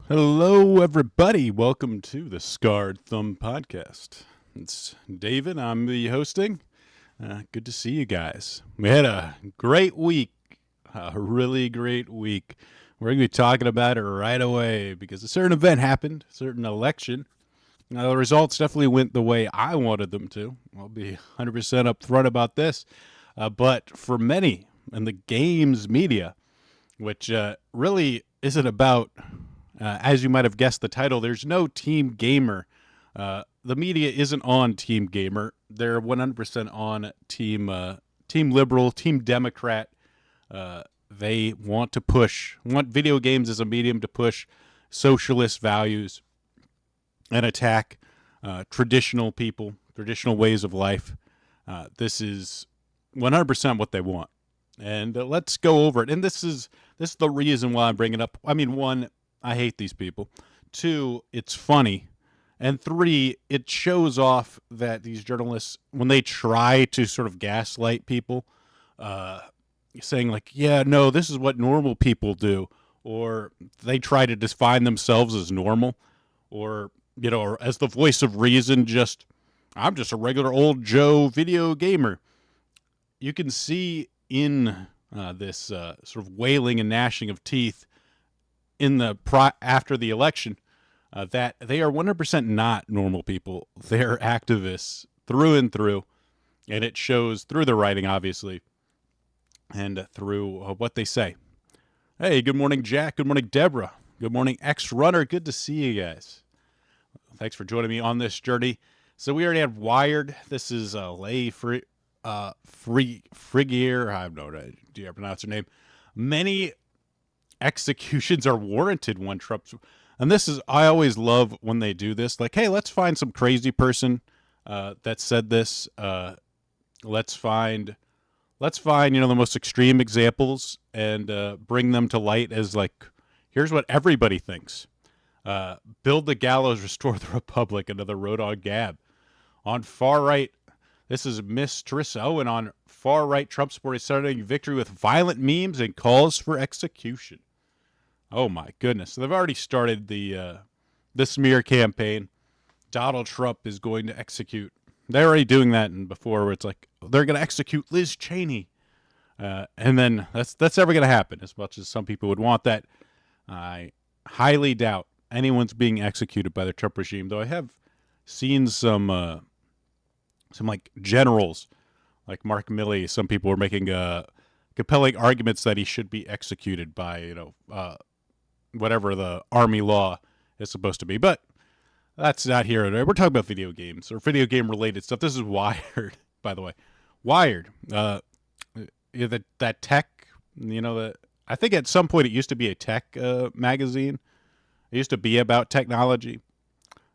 Hello, everybody. Welcome to the Scarred Thumb Podcast. It's David. I'm the hosting. Good to see you guys. We had a great week, a really great week. We're going to be talking about it right away because a certain event happened, a certain election. Now, the results definitely went the way I wanted them to. I'll be 100% upfront about this. But for many in the games media, which really isn't about as you might have guessed the title, there's no Team Gamer. The media isn't on Team Gamer. They're 100% on Team Liberal, Team Democrat. They want video games as a medium to push socialist values and attack traditional people, traditional ways of life. This is 100% what they want. And let's go over it. And this is the reason why I'm bringing it up. I mean, one, I hate these people. Two, it's funny. And three, it shows off that these journalists, when they try to sort of gaslight people, saying like, yeah, no, this is what normal people do, or they try to define themselves as normal, or, or as the voice of reason, I'm just a regular old Joe video gamer. You can see in this sort of wailing and gnashing of teeth after the election that they are 100% not normal people. They're activists through and through, and it shows through their writing, obviously, and through what they say. Hey, good morning, Jack. Good morning, Deborah. Good morning, X-Runner. Good to see you guys. Thanks for joining me on this journey. So we already have Wired. This is Lay Frigier. I have no idea. Do you pronounce her name? Many executions are warranted when Trump's, and this is, I always love when they do this, like, hey, let's find some crazy person that said this. Let's find the most extreme examples and bring them to light as like, here's what everybody thinks. Build the gallows, restore the republic. Another road on Gab. On far right, this is Miss Teresa Owen. On far right, Trump supporters celebrating victory with violent memes and calls for execution. Oh my goodness! So they've already started the smear campaign. Donald Trump is going to execute. They're already doing that, and before where it's like they're going to execute Liz Cheney, and then that's never going to happen. As much as some people would want that, I highly doubt anyone's being executed by the Trump regime. Though I have seen some like generals, like Mark Milley. Some people were making compelling arguments that he should be executed by whatever the army law is supposed to be. But that's not here. We're talking about video games or video game related stuff. This is Wired, by the way. Wired. That tech, I think at some point it used to be a tech magazine. It used to be about technology.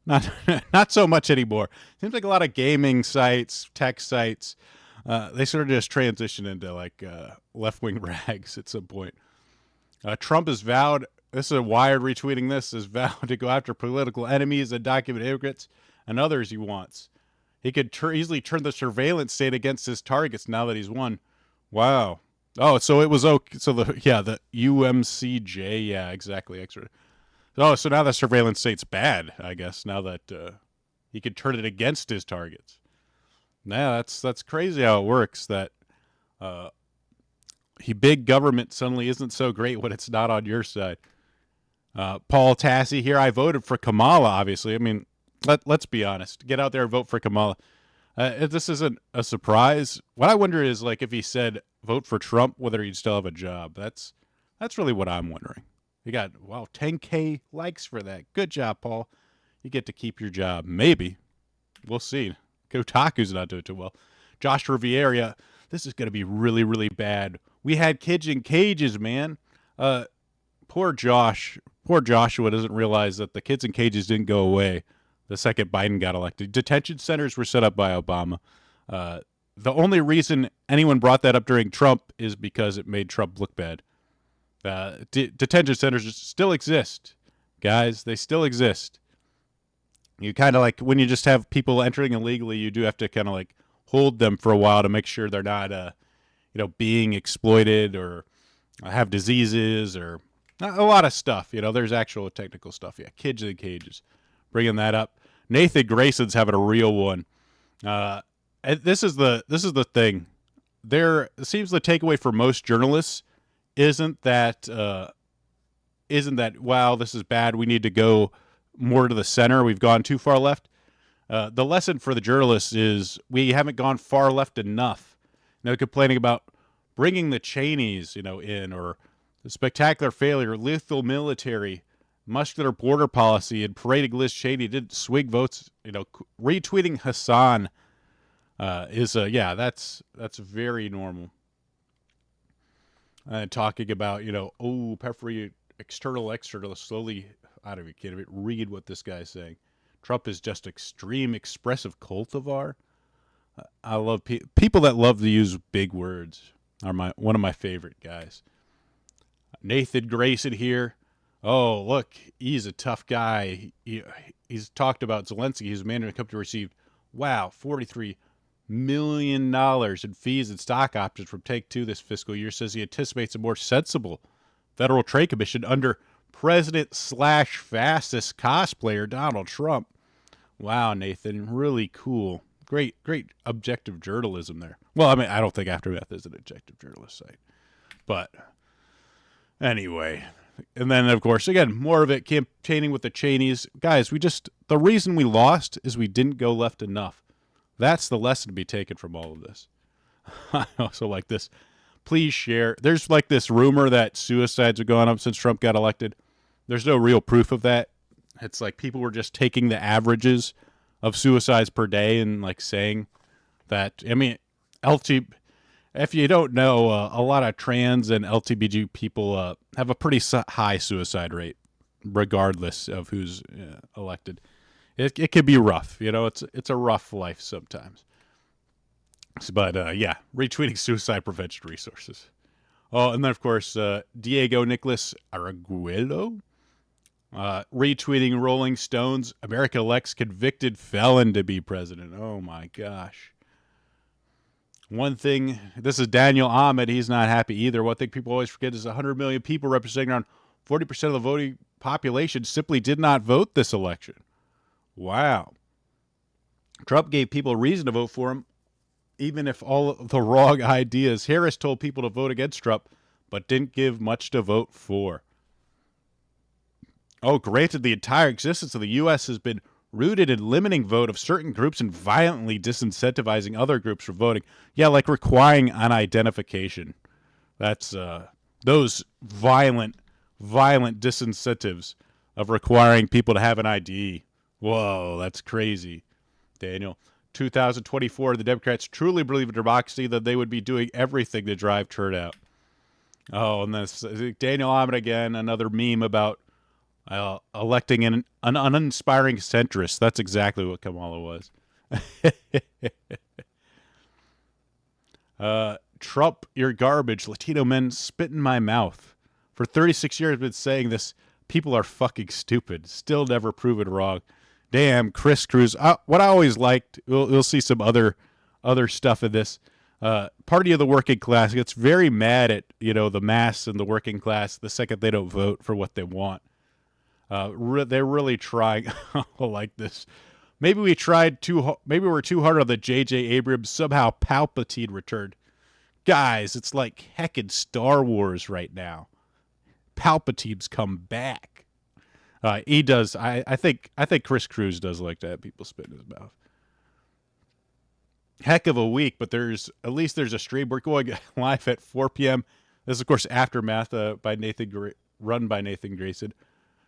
Not so much anymore. Seems like a lot of gaming sites, tech sites, they sort of just transition into like left-wing rags at some point. Trump has vowed, this is a Wired retweeting this, has vowed to go after political enemies, undocumented immigrants, and others he wants. He could easily turn the surveillance state against his targets now that he's won. Wow. Oh, so it was okay. So the UMCJ, yeah, exactly. Oh, so now the surveillance state's bad, I guess, now that he could turn it against his targets. Yeah, that's crazy how it works, that big government suddenly isn't so great when it's not on your side. Paul Tassi here. I voted for Kamala, obviously. I mean, let's be honest. Get out there and vote for Kamala. This isn't a surprise. What I wonder is, like, if he said vote for Trump, whether he'd still have a job. That's really what I'm wondering. You got, 10K likes for that. Good job, Paul. You get to keep your job. Maybe. We'll see. Kotaku's not doing too well. Josh Riviera, this is going to be really, really bad. We had kids in cages, man. Poor Joshua doesn't realize that the kids in cages didn't go away the second Biden got elected. Detention centers were set up by Obama. The only reason anyone brought that up during Trump is because it made Trump look bad. Detention centers still exist, guys. They still exist. You kind of like when you just have people entering illegally, you do have to kind of like hold them for a while to make sure they're not, being exploited or have diseases or A lot of stuff, there's actual technical stuff. Yeah, kids in the cages. Bringing that up. Nathan Grayson's having a real one. And this is the thing. There seems the takeaway for most journalists isn't that wow, this is bad, we need to go more to the center, we've gone too far left. The lesson for the journalists is we haven't gone far left enough. Complaining about bringing the Cheneys, in, or the spectacular failure, lethal military, muscular border policy, and parading Liz Cheney didn't swing votes. Retweeting Hassan that's very normal. And talking about, preferably external, slowly, I don't even read what this guy's saying. Trump is just extreme expressive cultivar. I love people that love to use big words. Are one of my favorite guys. Nathan Grayson here. Oh, look, he's a tough guy. He's talked about Zelensky. He's a man who come to receive, $43 million in fees and stock options from Take-Two this fiscal year. Says he anticipates a more sensible Federal Trade Commission under President/fastest cosplayer Donald Trump. Wow, Nathan, really cool. Great objective journalism there. Well, I mean, I don't think Aftermath is an objective journalist site. But anyway, and then, of course, again, more of it campaigning with the Cheneys. Guys, the reason we lost is we didn't go left enough. That's the lesson to be taken from all of this. I also like this. Please share. There's like this rumor that suicides are going up since Trump got elected. There's no real proof of that. It's like people were just taking the averages of suicides per day and like saying that. I mean, if you don't know, a lot of trans and LGBTQ people have a pretty high suicide rate, regardless of who's elected. It can be rough, it's a rough life sometimes. But retweeting suicide prevention resources. Oh, and then of course Diego Nicolas Arguello retweeting Rolling Stones. America elects convicted felon to be president. Oh my gosh. One thing, this is Daniel Ahmed. He's not happy either. One thing people always forget is 100 million people representing around 40% of the voting population simply did not vote this election. Wow. Trump gave people a reason to vote for him, even if all of the wrong ideas. Harris told people to vote against Trump, but didn't give much to vote for. Oh, granted, the entire existence of the U.S. has been rooted in limiting vote of certain groups and violently disincentivizing other groups from voting. Yeah, like requiring an identification. That's those violent disincentives of requiring people to have an ID. Whoa, that's crazy. Daniel, 2024, the Democrats truly believe in democracy, that they would be doing everything to drive turnout. Oh, and this Daniel Ahmed again, another meme about electing an uninspiring centrist. That's exactly what Kamala was. Trump, you're garbage. Latino men spit in my mouth. For 36 years, I've been saying this. People are fucking stupid. Still never proven wrong. Damn, Chris Cruz. What I always liked, we'll see some other stuff in this. Party of the working class gets very mad at, the mass and the working class the second they don't vote for what they want. They're really trying like this. Maybe we were too hard on the J.J. Abrams. Somehow Palpatine returned. Guys, it's like heckin' Star Wars right now. Palpatine's come back. He does. I think Chris Cruz does like to have people spit in his mouth. Heck of a week, but there's a stream. We're going live at 4 p.m. This is, of course, Aftermath run by Nathan Grayson.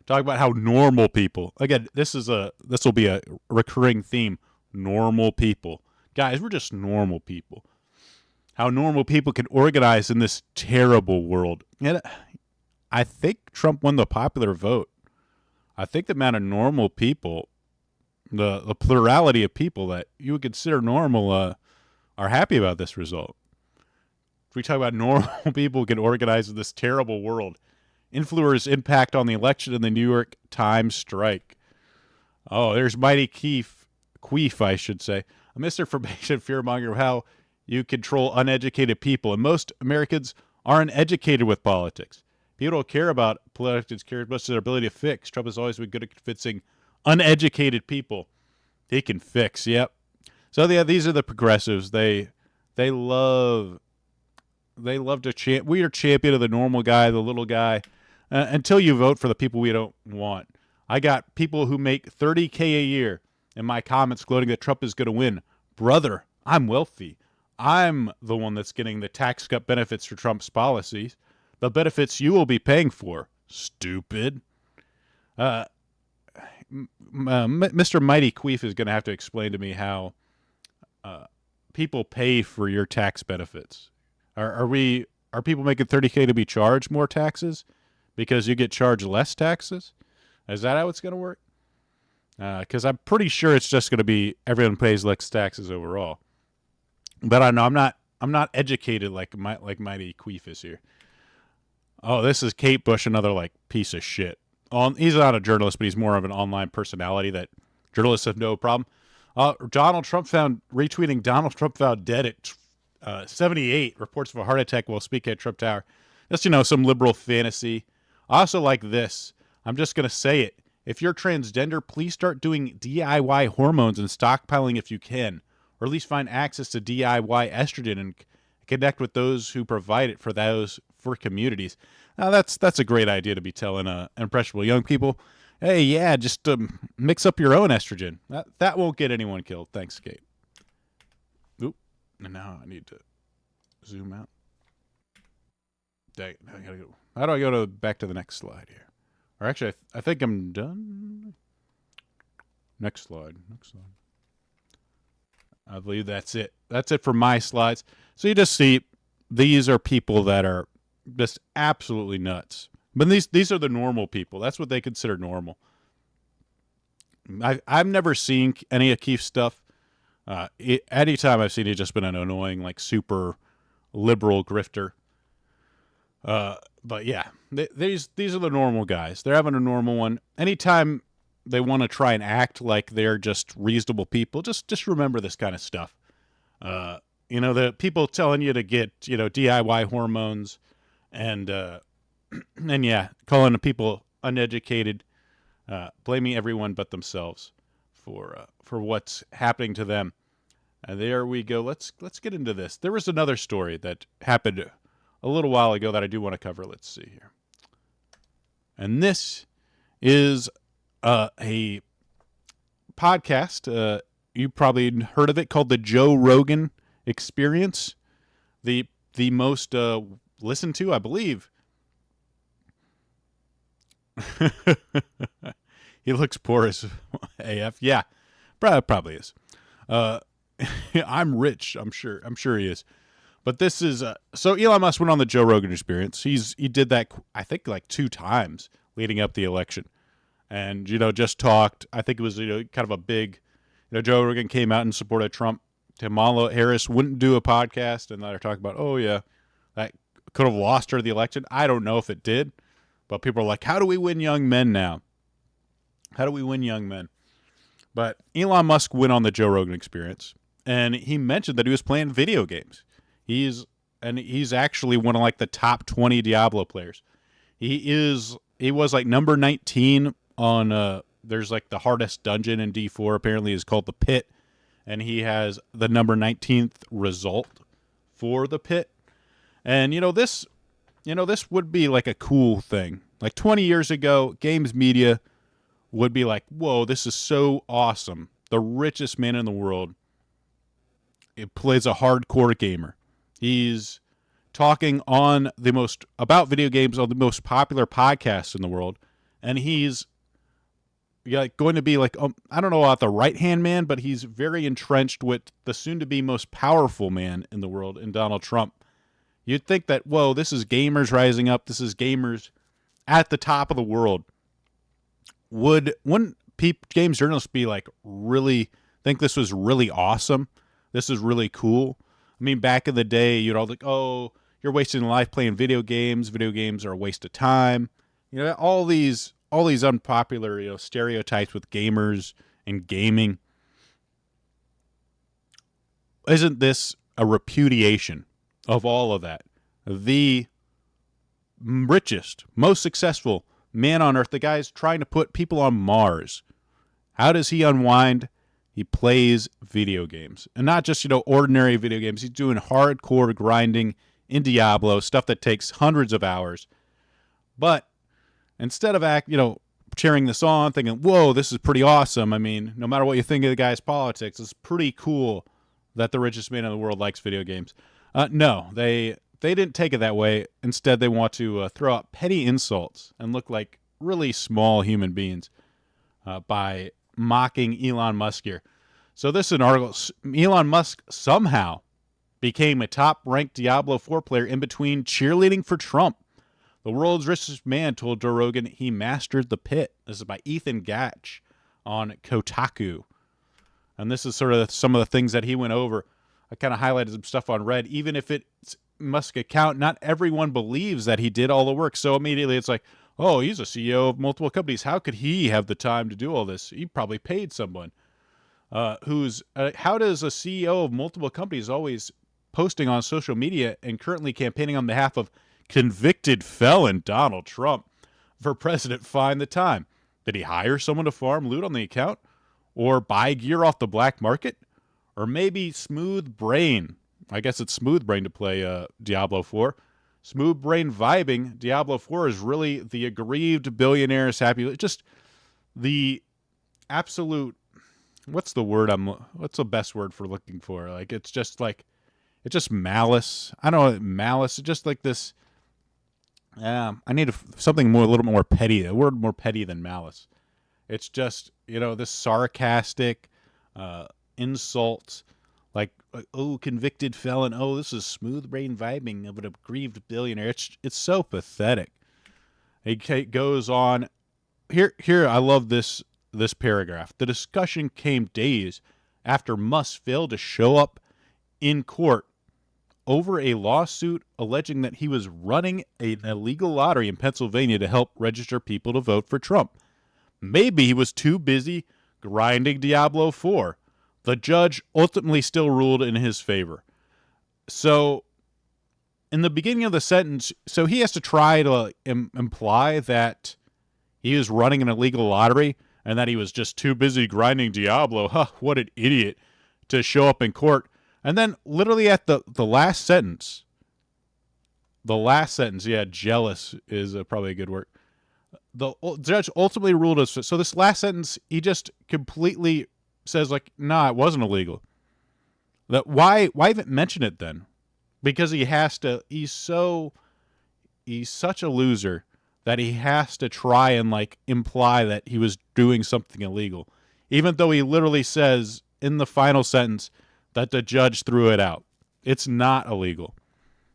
Talk about how normal people. Again, this will be a recurring theme. Normal people, guys. We're just normal people. How normal people can organize in this terrible world. And I think Trump won the popular vote. I think the amount of normal people, the plurality of people that you would consider normal, are happy about this result. If we talk about normal people who can organize in this terrible world, influencers' impact on the election and the New York Times strike. Oh, there's Mighty Queef, I should say. A misinformation fearmonger of how you control uneducated people. And most Americans aren't educated with politics. People don't care about politics care as much as their ability to fix. Trump has always been good at convincing uneducated people he can fix. Yep. So yeah, these are the progressives. They love to chant. We are champion of the normal guy, the little guy, until you vote for the people we don't want. I got people who make $30K a year in my comments gloating that Trump is going to win. Brother, I'm wealthy. I'm the one that's getting the tax cut benefits for Trump's policies. The benefits you will be paying for. Stupid. Mr. Mighty Queef is going to have to explain to me how people pay for your tax benefits. Are people making $30K to be charged more taxes because you get charged less taxes? Is that how it's going to work? Because I'm pretty sure it's just going to be everyone pays less taxes overall. But I know I'm not educated like Mighty Queef is here. Oh, this is Kate Bush, another like piece of shit. He's not a journalist, but he's more of an online personality that journalists have no problem. Retweeting Donald Trump found dead at 78. Reports of a heart attack while speaking at Trump Tower. Just, some liberal fantasy. I also like this. I'm just going to say it. If you're transgender, please start doing DIY hormones and stockpiling if you can. Or at least find access to DIY estrogen and connect with those who provide it for communities. Now, that's a great idea to be telling impressionable young people. Hey, yeah, just mix up your own estrogen. That won't get anyone killed. Thanks, Kate. Oop. And now I need to zoom out. Dang, I gotta go. How do I go back to the next slide here? Or actually, I think I'm done. Next slide. I believe that's it. That's it for my slides. So you just see these are people that are just absolutely nuts. But these are the normal people. That's what they consider normal. I've never seen any of Keith's stuff. Anytime I've seen it, just been an annoying, like super liberal grifter. But yeah, these are the normal guys. They're having a normal one. Anytime they want to try and act like they're just reasonable people, just remember this kind of stuff. The people telling you to get, DIY hormones and yeah, calling the people uneducated, blaming everyone but themselves for what's happening to them. There we go. Let's get into this. There was another story that happened a little while ago that I do want to cover. Let's see here. And this is a podcast. You probably heard of it, called the Joe Rogan Experience. The most listened to, I believe. He looks poor as AF. Yeah, probably is. I'm rich. I'm sure he is. But this is so Elon Musk went on the Joe Rogan Experience. He did that, I think, like 2 times leading up the election, and just talked. I think it was kind of a big. Joe Rogan came out and supported Trump. Kamala Harris wouldn't do a podcast, and they're talking about, oh yeah, that could have lost her the election. I don't know if it did, but people are like, how do we win young men now? How do we win young men? But Elon Musk went on the Joe Rogan Experience, and he mentioned that he was playing video games. He's actually one of like the top 20 Diablo players. He was like number 19 on there's like the hardest dungeon in D4 apparently is called the Pit, and he has the number 19th result for the Pit. And this would be like a cool thing. Like 20 years ago, games media would be like, whoa, this is so awesome. The richest man in the world. It plays a hardcore gamer. He's talking about video games on the most popular podcasts in the world. And he's going to be like, I don't know about the right-hand man, but he's very entrenched with the soon-to-be most powerful man in the world, in Donald Trump. You'd think that, whoa, this is gamers rising up. This is gamers at the top of the world. Wouldn't games journalists be like, really think this was really awesome? This is really cool. I mean, back in the day, you'd all like, oh, you're wasting life playing video games. Video games are a waste of time. All these unpopular, stereotypes with gamers and gaming. Isn't this a repudiation of all of that? The richest, most successful man on earth. The guy's trying to put people on Mars. How does he unwind? He plays video games. And not just, ordinary video games. He's doing hardcore grinding in Diablo, stuff that takes hundreds of hours. But instead of cheering this on, thinking, whoa, this is pretty awesome. I mean, no matter what you think of the guy's politics, it's pretty cool that the richest man in the world likes video games. No, they didn't take it that way. Instead, they want to throw out petty insults and look like really small human beings by mocking Elon Musk here. So this is an article. Elon Musk somehow became a top-ranked Diablo 4 player in between cheerleading for Trump. The world's richest man told Joe Rogan he mastered the pit. This is by Ethan Gatch on Kotaku. And this is sort of some of the things that he went over. I kind of highlighted some stuff on Red. Even if it's Musk's account, not everyone believes that he did all the work. So immediately it's like, oh, he's a CEO of multiple companies. How could he have the time to do all this? He probably paid someone. How does a CEO of multiple companies always posting on social media and currently campaigning on behalf of convicted felon Donald Trump for president find the time? Did he hire someone to farm loot on the account? Or buy gear off the black market? Or maybe Smooth Brain. I guess it's Smooth Brain to play Diablo 4. Smooth Brain vibing. Diablo 4 is really the aggrieved billionaire's happy. Just the absolute... What's the best word for looking for? Like, it's just malice. I don't know, malice. It's just like this... I need something a little more petty. A word more petty than malice. It's just, this sarcastic insult, like, oh, convicted felon. Oh, this is smooth brain vibing of an aggrieved billionaire. It's so pathetic. It goes on. Here, I love this paragraph. The discussion came days after Musk failed to show up in court over a lawsuit alleging that he was running an illegal lottery in Pennsylvania to help register people to vote for Trump. Maybe he was too busy grinding Diablo 4. The judge ultimately still ruled in his favor. So, in the beginning of the sentence, so he has to try to imply that he was running an illegal lottery and that he was just too busy grinding Diablo. Huh, what an idiot to show up in court. And then literally at the last sentence, yeah, jealous is probably a good word. The judge ultimately ruled us. So this last sentence, he just completely says like, nah, it wasn't illegal. That why even mention it then? Because he has to, he's such a loser that he has to try and like imply that he was doing something illegal. Even though he literally says in the final sentence that the judge threw it out. It's not illegal.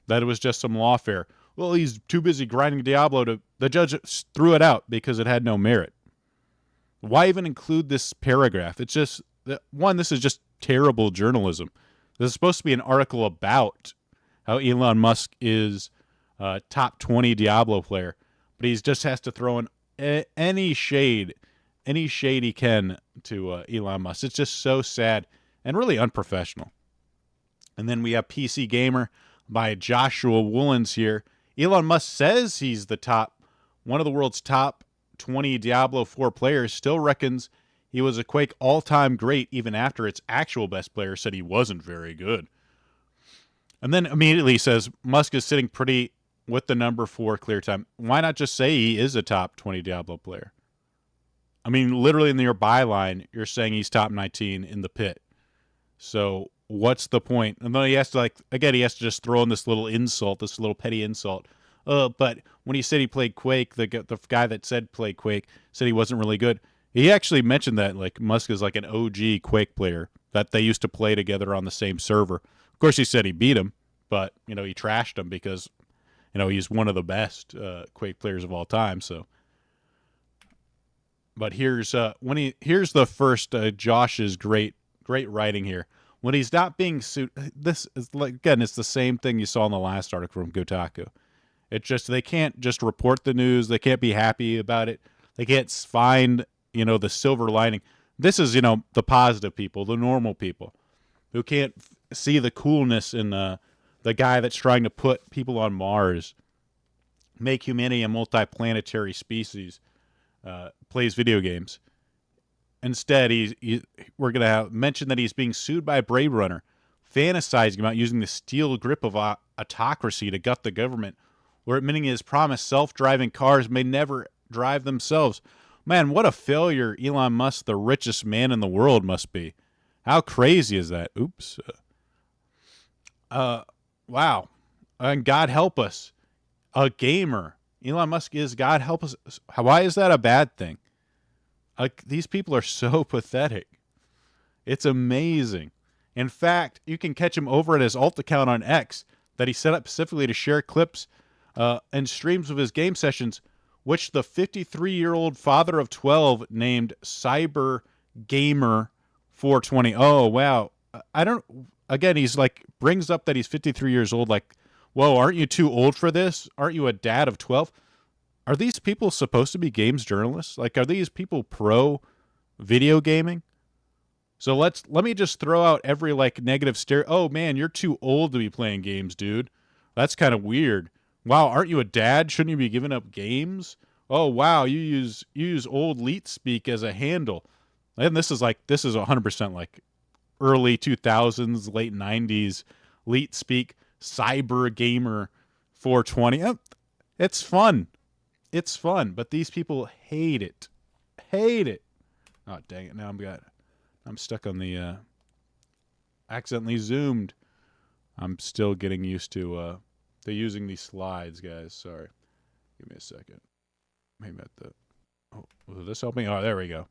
That it was just some lawfare. Well, he's too busy grinding Diablo to... The judge threw it out because it had no merit. Why even include this paragraph? It's just... One, this is just terrible journalism. This is supposed to be an article about how Elon Musk is a top 20 Diablo player. But he just has to throw in any shade he can to Elon Musk. It's just so sad and really unprofessional. And then we have PC Gamer by Joshua Woolens here. Elon Musk says he's one of the world's top 20 Diablo 4 players, still reckons he was a Quake all-time great even after its actual best player said he wasn't very good. And then immediately says Musk is sitting pretty with the number 4 clear time. Why not just say he is a top 20 Diablo player? I mean, literally in your byline, you're saying he's top 19 in the pit. So what's the point? And then he has to he has to just throw in this little insult, this little petty insult. But when he said he played Quake, the guy that said play Quake said he wasn't really good. He actually mentioned that like Musk is like an OG Quake player that they used to play together on the same server. Of course, he said he beat him, but he trashed him because he's one of the best Quake players of all time. So, but here's the first Josh's great writing here. When he's not being sued, this is it's the same thing you saw in the last article from Kotaku. It's just they can't just report the news. They can't be happy about it. They can't find the silver lining. This is the positive people, the normal people, who can't see the coolness in the guy that's trying to put people on Mars. make humanity a multi-planetary species, plays video games. Instead, we're going to mention that he's being sued by Brave Runner, fantasizing about using the steel grip of autocracy to gut the government, or admitting his promise self-driving cars may never drive themselves. Man, what a failure Elon Musk, the richest man in the world, must be. How crazy is that? Oops. Wow. And God help us. A gamer. Elon Musk is God help us. Why is that a bad thing? These people are so pathetic. It's amazing. In fact, you can catch him over at his alt account on X that he set up specifically to share clips and streams of his game sessions, which the 53-year-old father of 12 named Cyber Gamer 420. Oh, wow. Again, he's like, brings up that he's 53 years old. Like, whoa, aren't you too old for this? Aren't you a dad of 12? Are these people supposed to be games journalists? Like, are these people pro video gaming? So let me just throw out every like negative Oh man, you're too old to be playing games, dude. That's kind of weird. Wow, aren't you a dad? Shouldn't you be giving up games? Oh wow, you use old leet speak as a handle. And this is 100% like early 2000s, late 90s leet speak, cyber gamer 420. It's fun. It's fun, but these people hate it. Hate it. Oh, dang it. Now I'm stuck on the accidentally zoomed. I'm still getting used to using these slides, guys. Sorry. Give me a second. Maybe will this help me? Oh, there we go.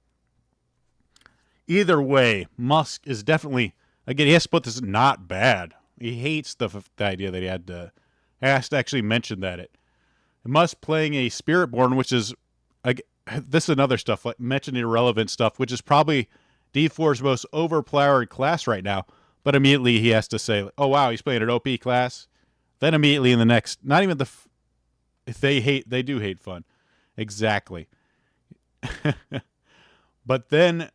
Either way, Musk is definitely, again, he has to put this not bad. He hates the idea that he has to actually mention that Musk playing a Spiritborn, which is, this is another stuff, like mentioning irrelevant stuff, which is probably D4's most overpowered class right now. But immediately he has to say, oh, wow, he's playing an OP class. Then immediately in the next, not even they do hate fun. Exactly. But then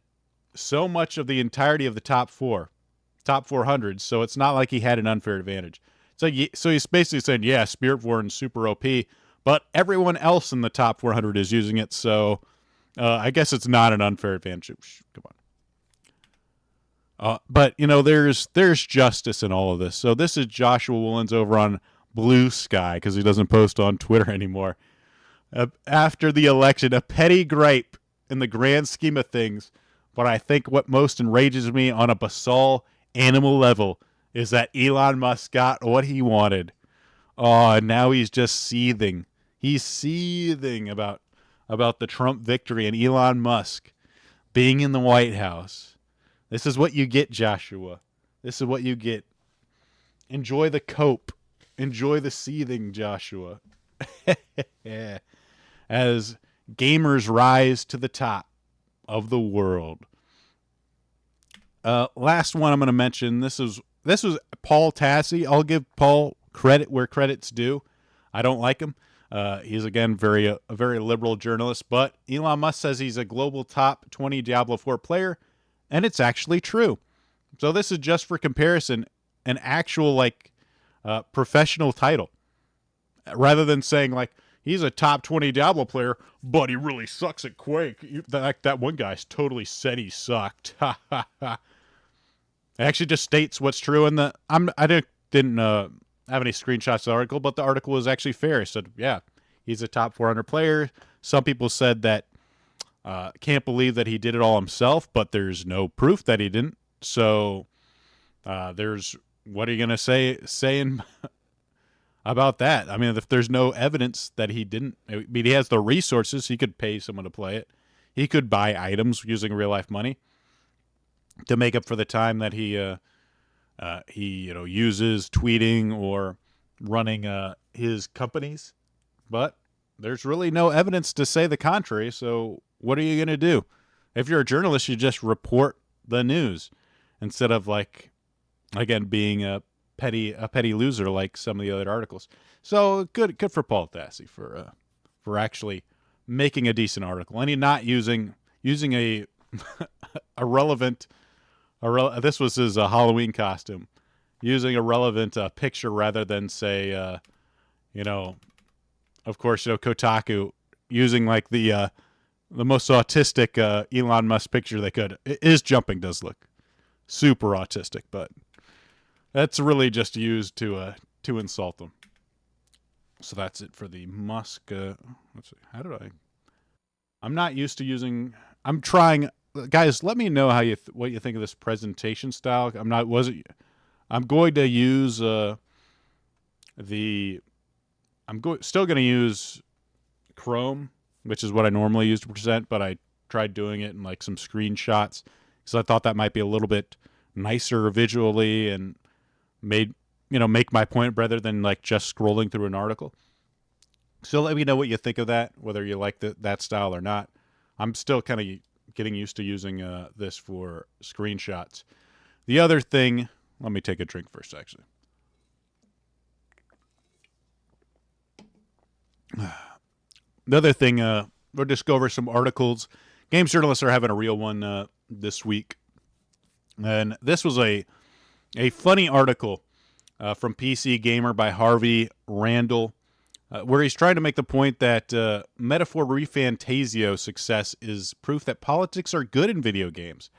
so much of the entirety of the top 400, so it's not like he had an unfair advantage. So he's basically saying, yeah, Spiritborn's super OP, but everyone else in the top 400 is using it, so I guess it's not an unfair advantage. Come on. But, there's justice in all of this. So this is Joshua Woolens over on Blue Sky, because he doesn't post on Twitter anymore. After the election, a petty gripe in the grand scheme of things, but I think what most enrages me on a basal animal level is that Elon Musk got what he wanted. Oh, and now he's just seething. He's seething about the Trump victory and Elon Musk being in the White House. This is what you get, Joshua. This is what you get. Enjoy the cope. Enjoy the seething, Joshua. As gamers rise to the top of the world. Last one I'm going to mention. This was Paul Tassi. I'll give Paul credit where credit's due. I don't like him. He's again a very liberal journalist, but Elon Musk says he's a global top 20 Diablo 4 player, and it's actually true. So this is just for comparison, an actual professional title, rather than saying like he's a top 20 Diablo player, but he really sucks at Quake. That one guy's totally said he sucked. Ha ha ha. It actually just states what's true, and I didn't have any screenshots of the article, but the article was actually fair. It said, yeah, he's a top 400 player. Some people said that can't believe that he did it all himself, but there's no proof that he didn't. So what are you going to say about that? I mean, if there's no evidence that he didn't, I mean, he has the resources. He could pay someone to play it. He could buy items using real life money to make up for the time that he uses tweeting or running his companies. But there's really no evidence to say the contrary. So what are you going to do? If you're a journalist, you just report the news instead of being a petty loser like some of the other articles. So good for Paul Tassi for actually making a decent article, and he not using a irrelevant. This was his Halloween costume, using a relevant picture rather than say, of course, Kotaku using like the most autistic Elon Musk picture they could. His jumping does look super autistic, but that's really just used to insult them. So that's it for the Musk. Let's see. How did I? I'm not used to using. I'm trying. Guys, let me know how what you think of this presentation style. I'm not. Was it? I'm going to use the. Still going to use Chrome, which is what I normally use to present, but I tried doing it in like some screenshots because I thought that might be a little bit nicer visually and make my point rather than like just scrolling through an article. So let me know what you think of that, whether you like that style or not. I'm still kind of getting used to using this for screenshots. The other thing, let me take a drink first, actually. The other thing, we'll just go over some articles. Games journalists are having a real one this week. And this was a funny article from PC Gamer by Harvey Randall, where he's trying to make the point that Metaphor ReFantasio success is proof that politics are good in video games.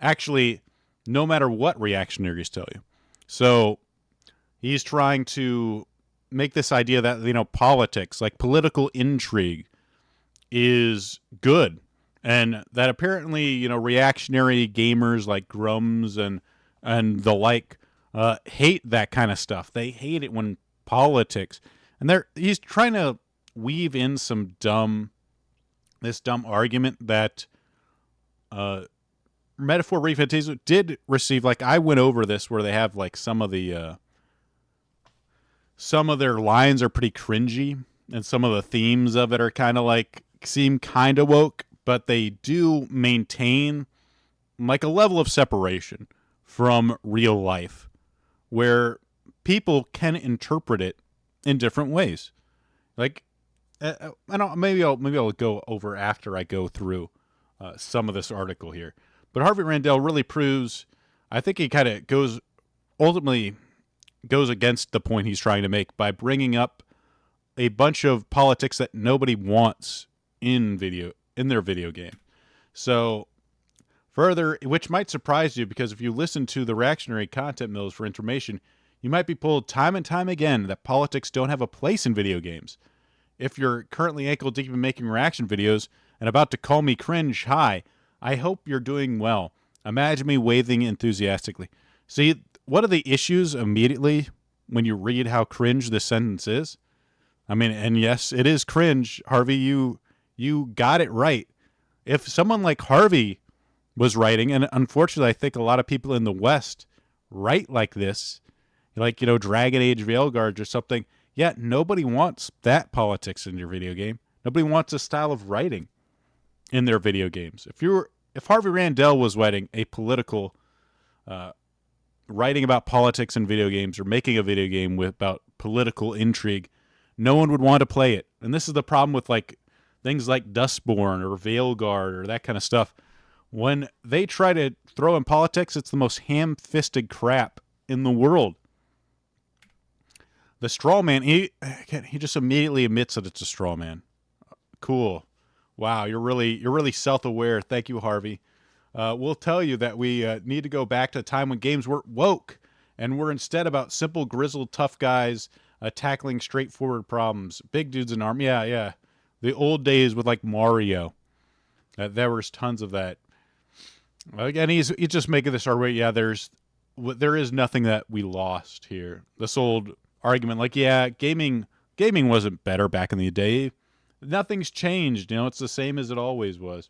Actually, no matter what reactionaries tell you. So he's trying to make this idea that, politics, like political intrigue, is good. And that apparently, reactionary gamers like Grums and the like hate that kind of stuff. They hate it when politics. And he's trying to weave in this dumb argument that Metaphor ReFantasio did receive. Like, I went over this where they have like some of their lines are pretty cringy, and some of the themes of it are kind of like seem kind of woke, but they do maintain like a level of separation from real life where people can interpret it in different ways. Like, I don't. Maybe I'll go over after I go through some of this article here. But Harvey Randall really proves. I think he kind of ultimately goes against the point he's trying to make by bringing up a bunch of politics that nobody wants in their video game. So further, which might surprise you, because if you listen to the reactionary content mills for information, you might be pulled time and time again that politics don't have a place in video games. If you're currently ankle deep in making reaction videos and about to call me cringe, hi, I hope you're doing well. Imagine me waving enthusiastically. See, what are the issues immediately when you read how cringe this sentence is? I mean, and yes, it is cringe. Harvey, you got it right. If someone like Harvey was writing, and unfortunately I think a lot of people in the West write like this, like, Dragon Age Veilguards or something, yeah, nobody wants that politics in your video game. Nobody wants a style of writing in their video games. If Harvey Randall was writing a political, writing about politics in video games, or making a video game about political intrigue, no one would want to play it. And this is the problem with like things like Dustborn or Veilguard or that kind of stuff. When they try to throw in politics, it's the most ham-fisted crap in the world. The straw man, he just immediately admits that it's a straw man. Cool. Wow, you're really self-aware. Thank you, Harvey. We'll tell you that we need to go back to a time when games were woke and were instead about simple, grizzled, tough guys tackling straightforward problems. Big dudes in arm. Yeah. The old days with like Mario. There was tons of that. Again, he's just making this argument. Yeah, there is nothing that we lost here. This old argument, like, yeah, gaming wasn't better back in the day. Nothing's changed. It's the same as it always was.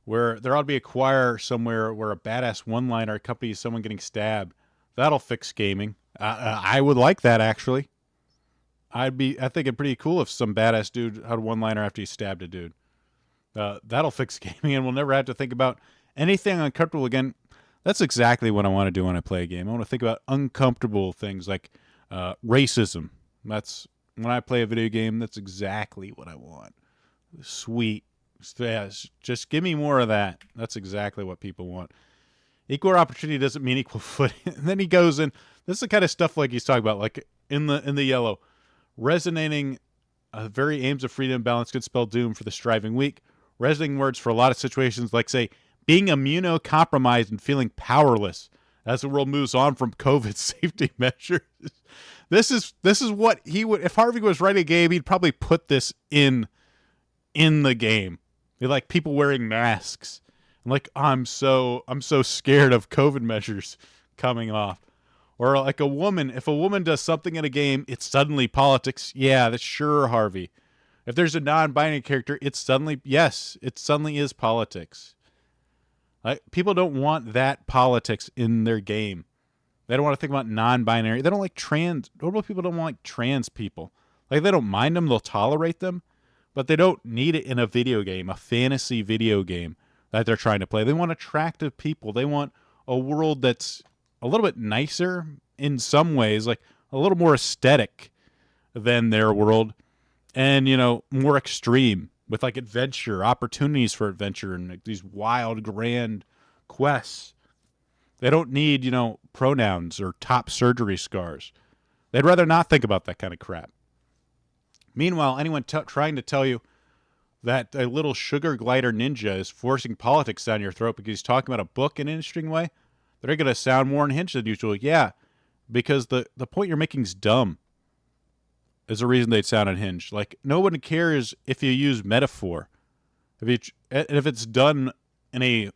Where there ought to be a choir somewhere where a badass one-liner accompanies someone getting stabbed. That'll fix gaming. I would like that, actually. I think it'd pretty cool if some badass dude had a one-liner after he stabbed a dude. That'll fix gaming, and we'll never have to think about anything uncomfortable again. That's exactly what I want to do when I play a game. I want to think about uncomfortable things like racism. That's when I play a video game. That's exactly what I want. Sweet. Yes, just give me more of that. That's exactly what people want. Equal opportunity doesn't mean equal footing. And then he goes in. This is the kind of stuff like he's talking about, like in the yellow. Resonating very aims of freedom and balance could spell doom for the striving weak. Resonating words for a lot of situations like, say, being immunocompromised and feeling powerless as the world moves on from COVID safety measures. This is what he would, if Harvey was writing a game, he'd probably put this in the game. Like people wearing masks. Like, I'm so scared of COVID measures coming off. Or like a woman, if a woman does something in a game, it's suddenly politics. Yeah, that's sure, Harvey. If there's a non-binary character, it suddenly is politics. Like, people don't want that politics in their game. They don't want to think about non-binary. They don't like trans. Normal people don't want like trans people. Like, they don't mind them. They'll tolerate them. But they don't need it in a video game, a fantasy video game that they're trying to play. They want attractive people. They want a world that's a little bit nicer in some ways, like a little more aesthetic than their world, and, more extreme with like adventure, opportunities for adventure, and like these wild, grand quests. They don't need, pronouns or top surgery scars. They'd rather not think about that kind of crap. Meanwhile, anyone trying to tell you that a little sugar glider ninja is forcing politics down your throat because he's talking about a book in an interesting way, they're going to sound more unhinged than usual. Yeah, because the point you're making is dumb is the reason they'd sound unhinged. Like, no one cares if you use metaphor. If it's done in a,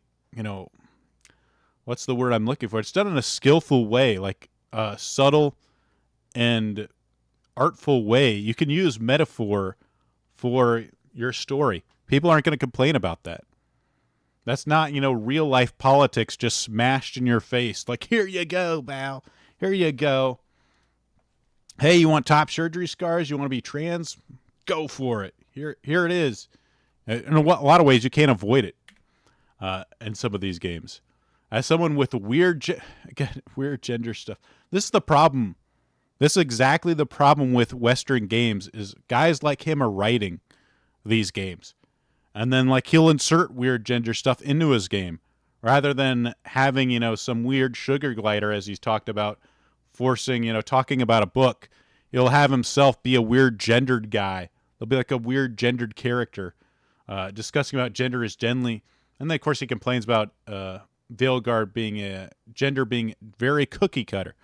what's the word I'm looking for? It's done in a skillful way, like a subtle and artful way. You can use metaphor for your story. People aren't going to complain about that. That's not, real life politics just smashed in your face. Like, here you go, pal. Here you go. Hey, you want top surgery scars? You want to be trans? Go for it. Here it is. In a lot of ways, you can't avoid it in some of these games. As someone with weird gender stuff, this is the problem. This is exactly the problem with Western games, is guys like him are writing these games. And then, like, he'll insert weird gender stuff into his game rather than having, some weird sugar glider, as he's talked about, forcing, talking about a book. He'll have himself be a weird gendered guy. There'll be like a weird gendered character discussing about gender as gently. And then, of course, he complains about Veilguard being very cookie cutter.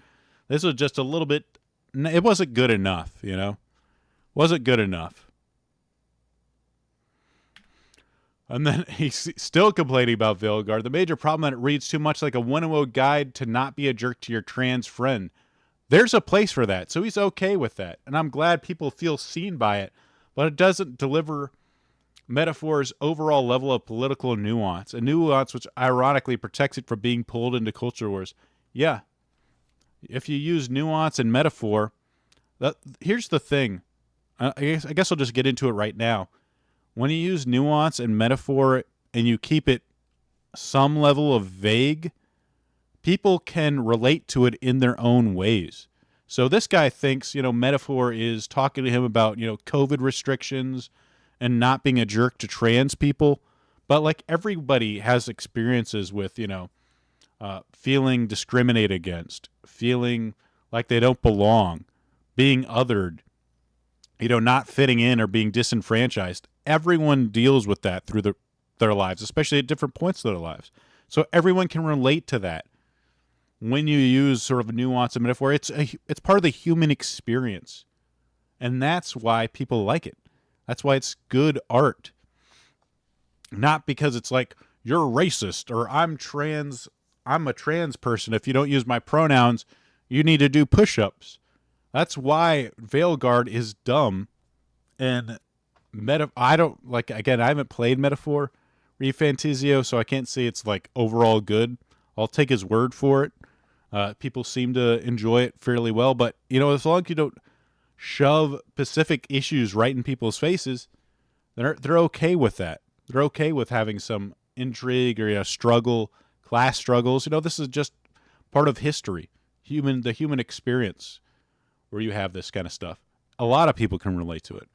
This was just a little bit, it wasn't good enough, Wasn't good enough. And then he's still complaining about Veilguard. The major problem that it reads too much like a 101 guide to not be a jerk to your trans friend. There's a place for that, so he's okay with that. And I'm glad people feel seen by it, but it doesn't deliver metaphor's overall level of political nuance, a nuance which ironically protects it from being pulled into culture wars. Yeah, if you use nuance and metaphor, here's the thing. I guess I'll just get into it right now. When you use nuance and metaphor and you keep it some level of vague, people can relate to it in their own ways. So this guy thinks, metaphor is talking to him about, COVID restrictions and not being a jerk to trans people. But like, everybody has experiences with, feeling discriminated against, feeling like they don't belong, being othered, not fitting in or being disenfranchised. Everyone deals with that through their lives, especially at different points of their lives. So everyone can relate to that. When you use sort of a nuance and metaphor, it's part of the human experience. And that's why people like it. That's why it's good art. Not because it's like, you're racist, or I'm a trans person. If you don't use my pronouns, you need to do push-ups. That's why Veilguard is dumb. And I haven't played Metaphor ReFantazio, so I can't say it's like overall good. I'll take his word for it. People seem to enjoy it fairly well, but as long as you don't shove specific issues right in people's faces, they're okay with that. They're okay with having some intrigue or struggle, class struggles. This is just part of history, the human experience, where you have this kind of stuff. A lot of people can relate to it.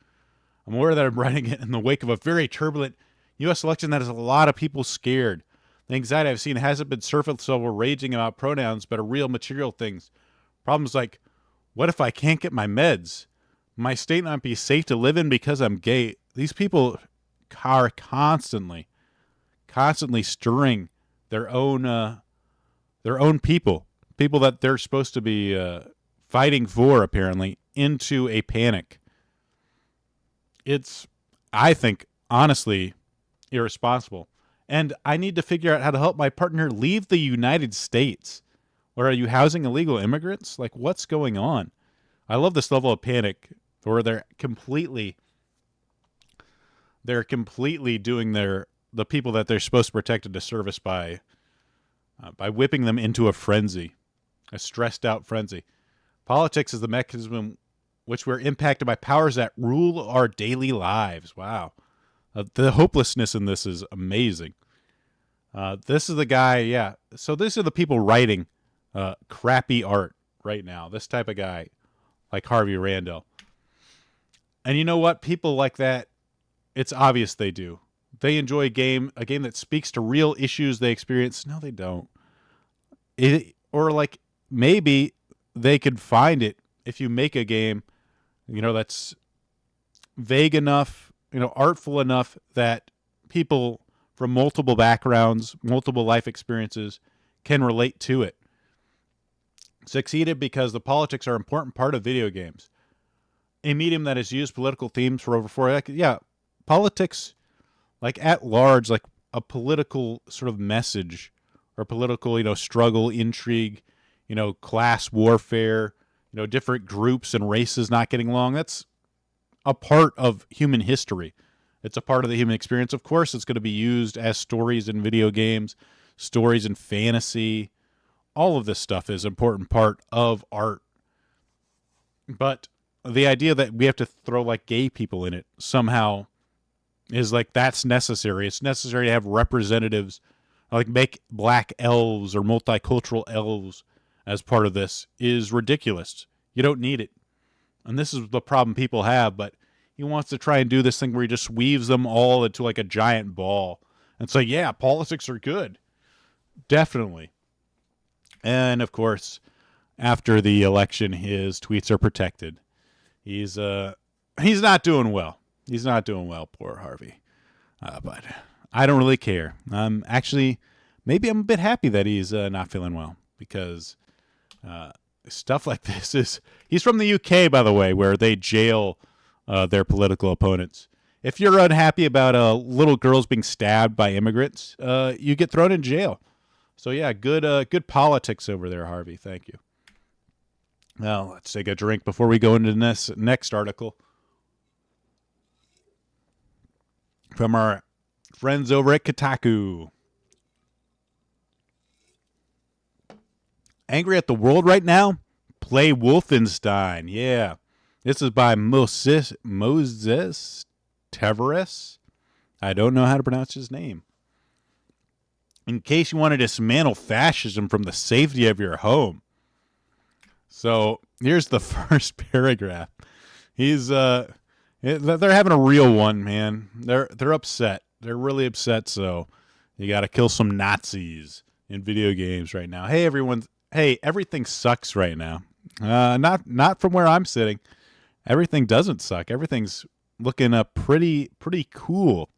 I'm aware that I'm writing it in the wake of a very turbulent U.S. election that has a lot of people scared. The anxiety I've seen hasn't been surface level raging about pronouns, but are real material things. Problems like, what if I can't get my meds? My state not be safe to live in because I'm gay. These people are constantly stirring their own people that they're supposed to be fighting for, apparently, into a panic. It's, I think, honestly, irresponsible. And I need to figure out how to help my partner leave the United States. Or are you housing illegal immigrants? Like, what's going on? I love this level of panic where they're completely doing the people that they're supposed to protect a disservice by whipping them into a frenzy, a stressed out frenzy. Politics is the mechanism which we're impacted by powers that rule our daily lives. Wow. The hopelessness in this is amazing. This is the guy, yeah. So these are the people writing crappy art right now. This type of guy, like Harvey Randall. And you know what? People like that, it's obvious they do. They enjoy a game that speaks to real issues they experience. No, they don't. Or like maybe they could find it if you make a game, that's vague enough, artful enough that people from multiple backgrounds, multiple life experiences can relate to it. Succeeded because the politics are an important part of video games. A medium that has used political themes for over 4 decades. Yeah, politics, like at large, like a political sort of message or political, struggle, intrigue, class warfare, different groups and races not getting along. That's a part of human history. It's a part of the human experience. Of course, it's going to be used as stories in video games, stories in fantasy. All of this stuff is an important part of art. But the idea that we have to throw like gay people in it somehow is like that's necessary. It's necessary to have representatives, like make black elves or multicultural elves as part of this is ridiculous. You don't need it. And this is the problem people have, but he wants to try and do this thing where he just weaves them all into like a giant ball. And say, yeah, politics are good. Definitely. And of course, after the election, his tweets are protected. He's not doing well. He's not doing well, poor Harvey. But I don't really care. Maybe I'm a bit happy that he's not feeling well because stuff like this he's from the UK, by the way, where they jail their political opponents. If you're unhappy about little girls being stabbed by immigrants, you get thrown in jail. So yeah, good politics over there, Harvey. Thank you. Now let's take a drink before we go into this next article from our friends over at Kotaku. Angry at the world right now? Play Wolfenstein. Yeah. This is by Moses Tavares. I don't know how to pronounce his name. In case you want to dismantle fascism from the safety of your home. So here's the first paragraph. They're having a real one, man. They're upset. They're really upset. So you got to kill some Nazis in video games right now. Hey, everyone. Hey, everything sucks right now. Not from where I'm sitting. Everything doesn't suck. Everything's looking pretty cool.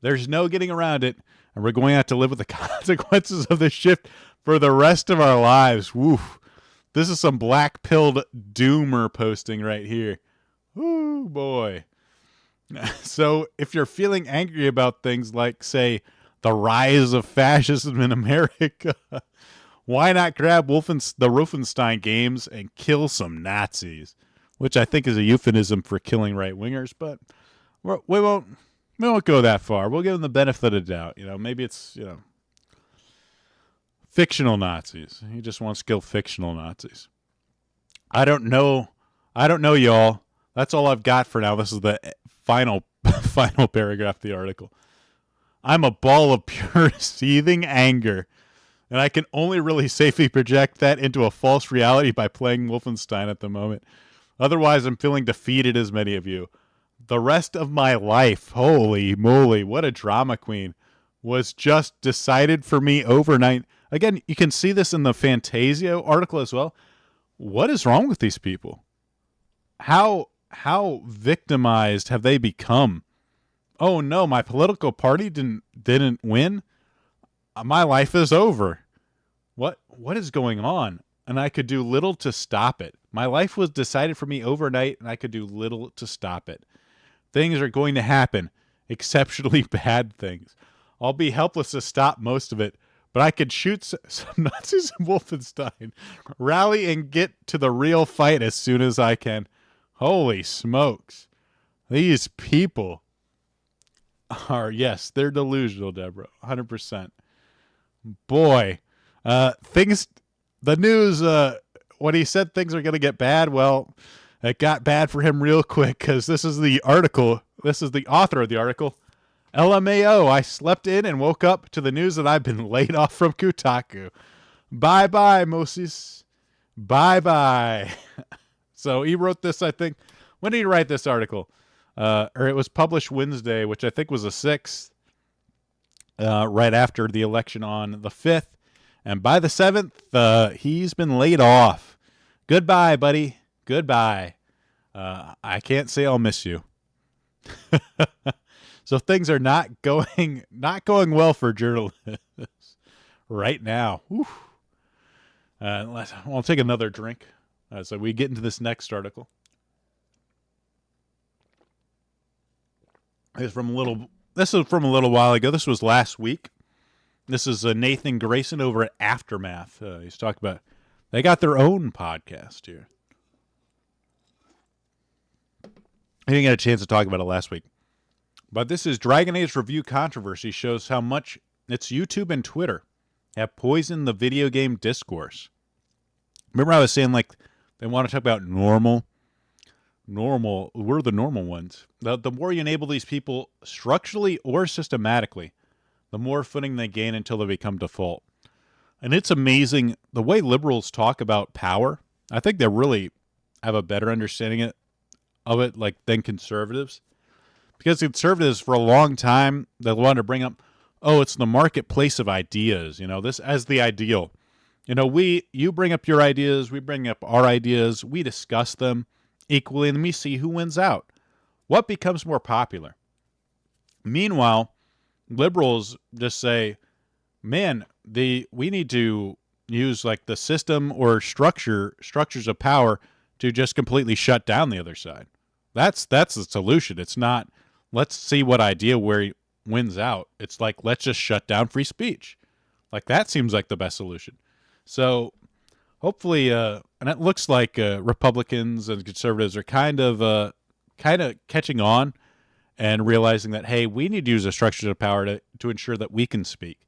There's no getting around it, and we're going to have to live with the consequences of this shift for the rest of our lives. Woof. This is some black-pilled doomer posting right here. Woo, boy. So if you're feeling angry about things like, say, the rise of fascism in America, why not grab the Wolfenstein games and kill some Nazis? Which I think is a euphemism for killing right-wingers, but we won't go that far. We'll give them the benefit of the doubt. Maybe it's, fictional Nazis. He just wants to kill fictional Nazis. I don't know, y'all. That's all I've got for now. This is the final paragraph of the article. I'm a ball of pure seething anger, and I can only really safely project that into a false reality by playing Wolfenstein at the moment. Otherwise, I'm feeling defeated as many of you. The rest of my life, holy moly, what a drama queen, was just decided for me overnight. Again, you can see this in the Fantasia article as well. What is wrong with these people? How how victimized have they become? Oh no, my political party didn't win. My life is over. What is going on? And I could do little to stop it. My life was decided for me overnight, and I could do little to stop it. Things are going to happen, exceptionally bad things. I'll be helpless to stop most of it, but I could shoot some Nazis in Wolfenstein, rally and get to the real fight as soon as I can. Holy smokes. These people are, yes, they're delusional, Deborah, 100%. Boy, the news, when he said things are going to get bad, well, it got bad for him real quick, because this is the article. This is the author of the article. LMAO, I slept in and woke up to the news that I've been laid off from Kotaku. Bye-bye, Moses. Bye-bye. So he wrote this, I think. When did he write this article? Or it was published Wednesday, which I think was the 6th, right after the election on the 5th. And by the 7th, he's been laid off. Goodbye, buddy. Goodbye. I can't say I'll miss you. So things are not going well for journalists right now. I'll take another drink so we get into this next article. This is from a little while ago. This was last week. This is Nathan Grayson over at Aftermath. He's talking about they got their own podcast here. I didn't get a chance to talk about it last week. But this is Dragon Age review controversy shows how much its YouTube and Twitter have poisoned the video game discourse. Remember I was saying, like, they want to talk about normal. We're the normal ones. The more you enable these people structurally or systematically, the more footing they gain until they become default. And it's amazing the way liberals talk about power. I think they really have a better understanding of it, like, than conservatives. Because conservatives, for a long time, they wanted to bring up, oh, it's the marketplace of ideas, this as the ideal. You bring up your ideas, we bring up our ideas, we discuss them equally, and we see who wins out. What becomes more popular? Meanwhile, liberals just say, man, we need to use like the system or structures of power to just completely shut down the other side. That's the solution. It's not, let's see what idea where wins out. It's like, let's just shut down free speech. Like, that seems like the best solution. So hopefully, and it looks like Republicans and conservatives are kind of catching on and realizing that, hey, we need to use the structures of power to ensure that we can speak.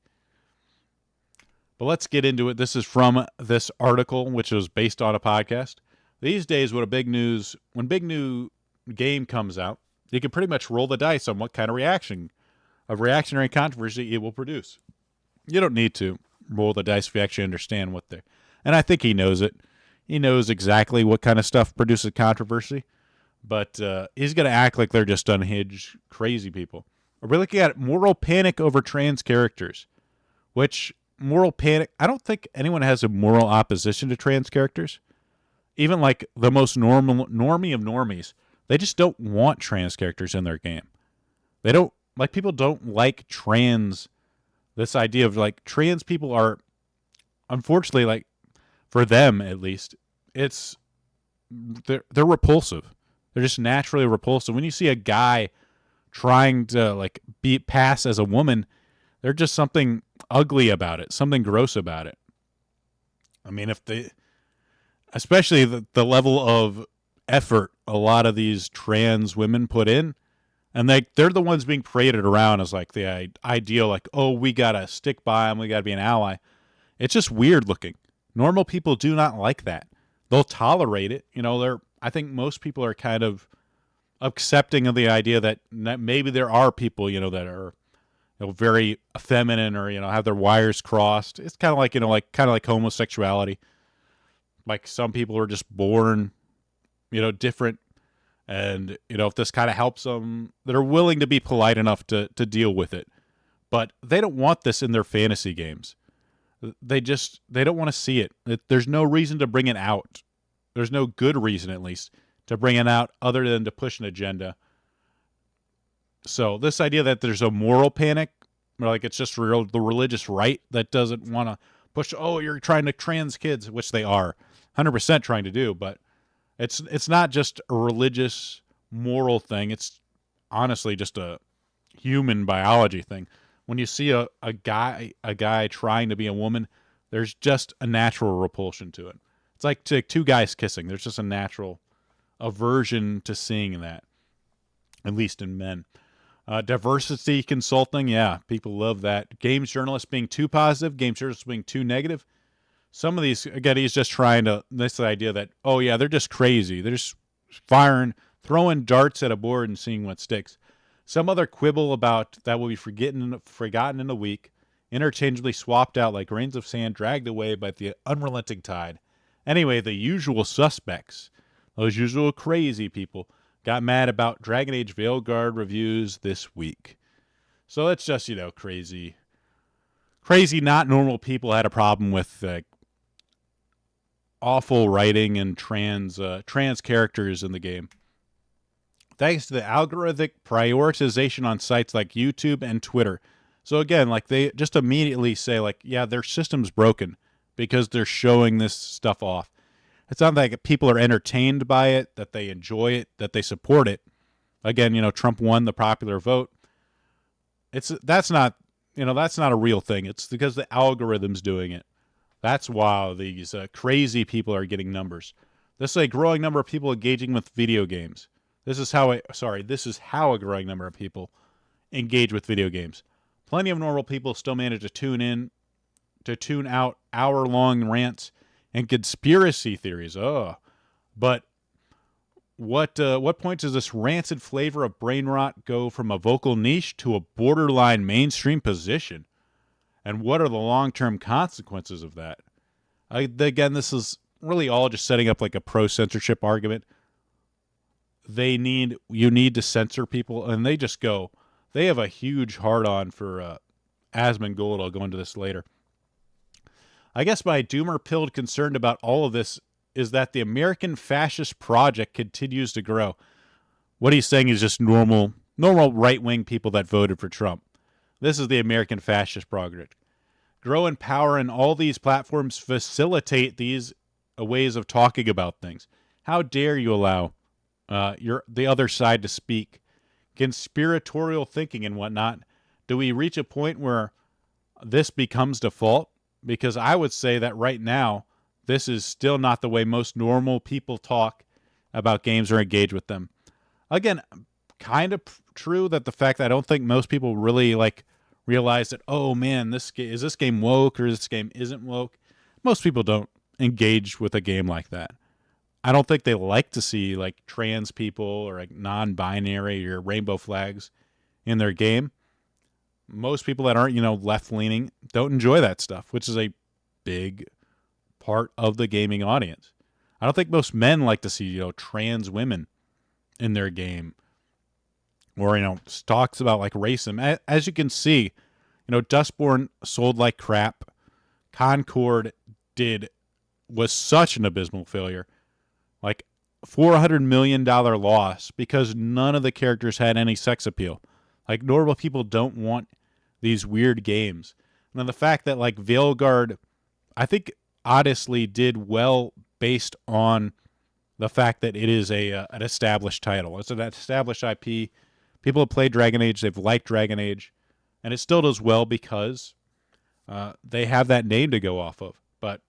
But let's get into it. This is from this article, which was based on a podcast. These days, when big new game comes out, you can pretty much roll the dice on what kind of reactionary controversy it will produce. You don't need to roll the dice if you actually understand what they're. And I think he knows it. He knows exactly what kind of stuff produces controversy. But he's going to act like they're just unhinged, crazy people. We're looking at moral panic over trans characters. Which, moral panic, I don't think anyone has a moral opposition to trans characters. Even like the most normie of normies, they just don't want trans characters in their game. They don't, like, people don't like this idea of, like, trans people are, unfortunately, like, for them at least, they're repulsive. They're just naturally repulsive. When you see a guy trying to, like, pass as a woman, there's just something ugly about it, something gross about it. I mean, especially the level of effort a lot of these trans women put in, and they're the ones being paraded around as like the ideal, like, oh, we gotta stick by them, we gotta be an ally. It's just weird looking. Normal people do not like that. They'll tolerate it. I think most people are kind of accepting of the idea that maybe there are people, that are very feminine or, have their wires crossed. It's kind of like homosexuality. Like, some people are just born, different. And, if this kind of helps them, they're willing to be polite enough to deal with it. But they don't want this in their fantasy games. They don't want to see it. There's no reason to bring it out. There's no good reason, at least, to bring it out other than to push an agenda. So this idea that there's a moral panic, or like it's just the religious right that doesn't want to push, oh, you're trying to trans kids, which they are 100% trying to do, but it's not just a religious moral thing. It's honestly just a human biology thing. When you see a guy trying to be a woman, there's just a natural repulsion to it. It's like two guys kissing. There's just a natural aversion to seeing that, at least in men. Diversity consulting, yeah, people love that. Games journalists being too positive, games journalists being too negative. Some of these, again, he's just trying to, this idea that, oh yeah, they're just crazy. They're just throwing darts at a board and seeing what sticks. Some other quibble about that will be forgotten in a week, interchangeably swapped out like grains of sand dragged away by the unrelenting tide. Anyway, the usual suspects, those usual crazy people, got mad about Dragon Age Veilguard reviews this week. So it's just, crazy, not normal people had a problem with awful writing and trans characters in the game. Thanks to the algorithmic prioritization on sites like YouTube and Twitter. So again, like they just immediately say like, yeah, their system's broken because they're showing this stuff off. It's not like people are entertained by it, that they enjoy it, that they support it. Again, Trump won the popular vote. That's not a real thing. It's because the algorithm's doing it. That's why these crazy people are getting numbers. This is a growing number of people engaging with video games. This is how a growing number of people engage with video games. Plenty of normal people still manage to tune out hour-long rants and conspiracy theories. But what point does this rancid flavor of brain rot go from a vocal niche to a borderline mainstream position? And what are the long-term consequences of that? Again, this is really all just setting up like a pro-censorship argument. You need to censor people, and they have a huge hard-on for Asmongold. I'll go into this later. I guess my doomer-pilled concern about all of this is that the American fascist project continues to grow. What he's saying is just normal right-wing people that voted for Trump. This is the American fascist project. Grow in power, and all these platforms facilitate these ways of talking about things. How dare you allow the other side to speak? Conspiratorial thinking and whatnot. Do we reach a point where this becomes default? Because I would say that right now, this is still not the way most normal people talk about games or engage with them. Again, kind of true that the fact that I don't think most people really realize that, oh man, is this game woke or this game isn't woke? Most people don't engage with a game like that. I don't think they like to see trans people or non-binary or rainbow flags in their game. Most people that aren't, left-leaning don't enjoy that stuff, which is a big part of the gaming audience. I don't think most men like to see, trans women in their game or, talks about racism. As you can see, Dustborn sold like crap. Concord was such an abysmal failure. $400 million loss because none of the characters had any sex appeal. Normal people don't want these weird games. And the fact that Veilguard, I think honestly did well based on the fact that it is an established title. It's an established IP. People have played Dragon Age. They've liked Dragon Age. And it still does well because they have that name to go off of. But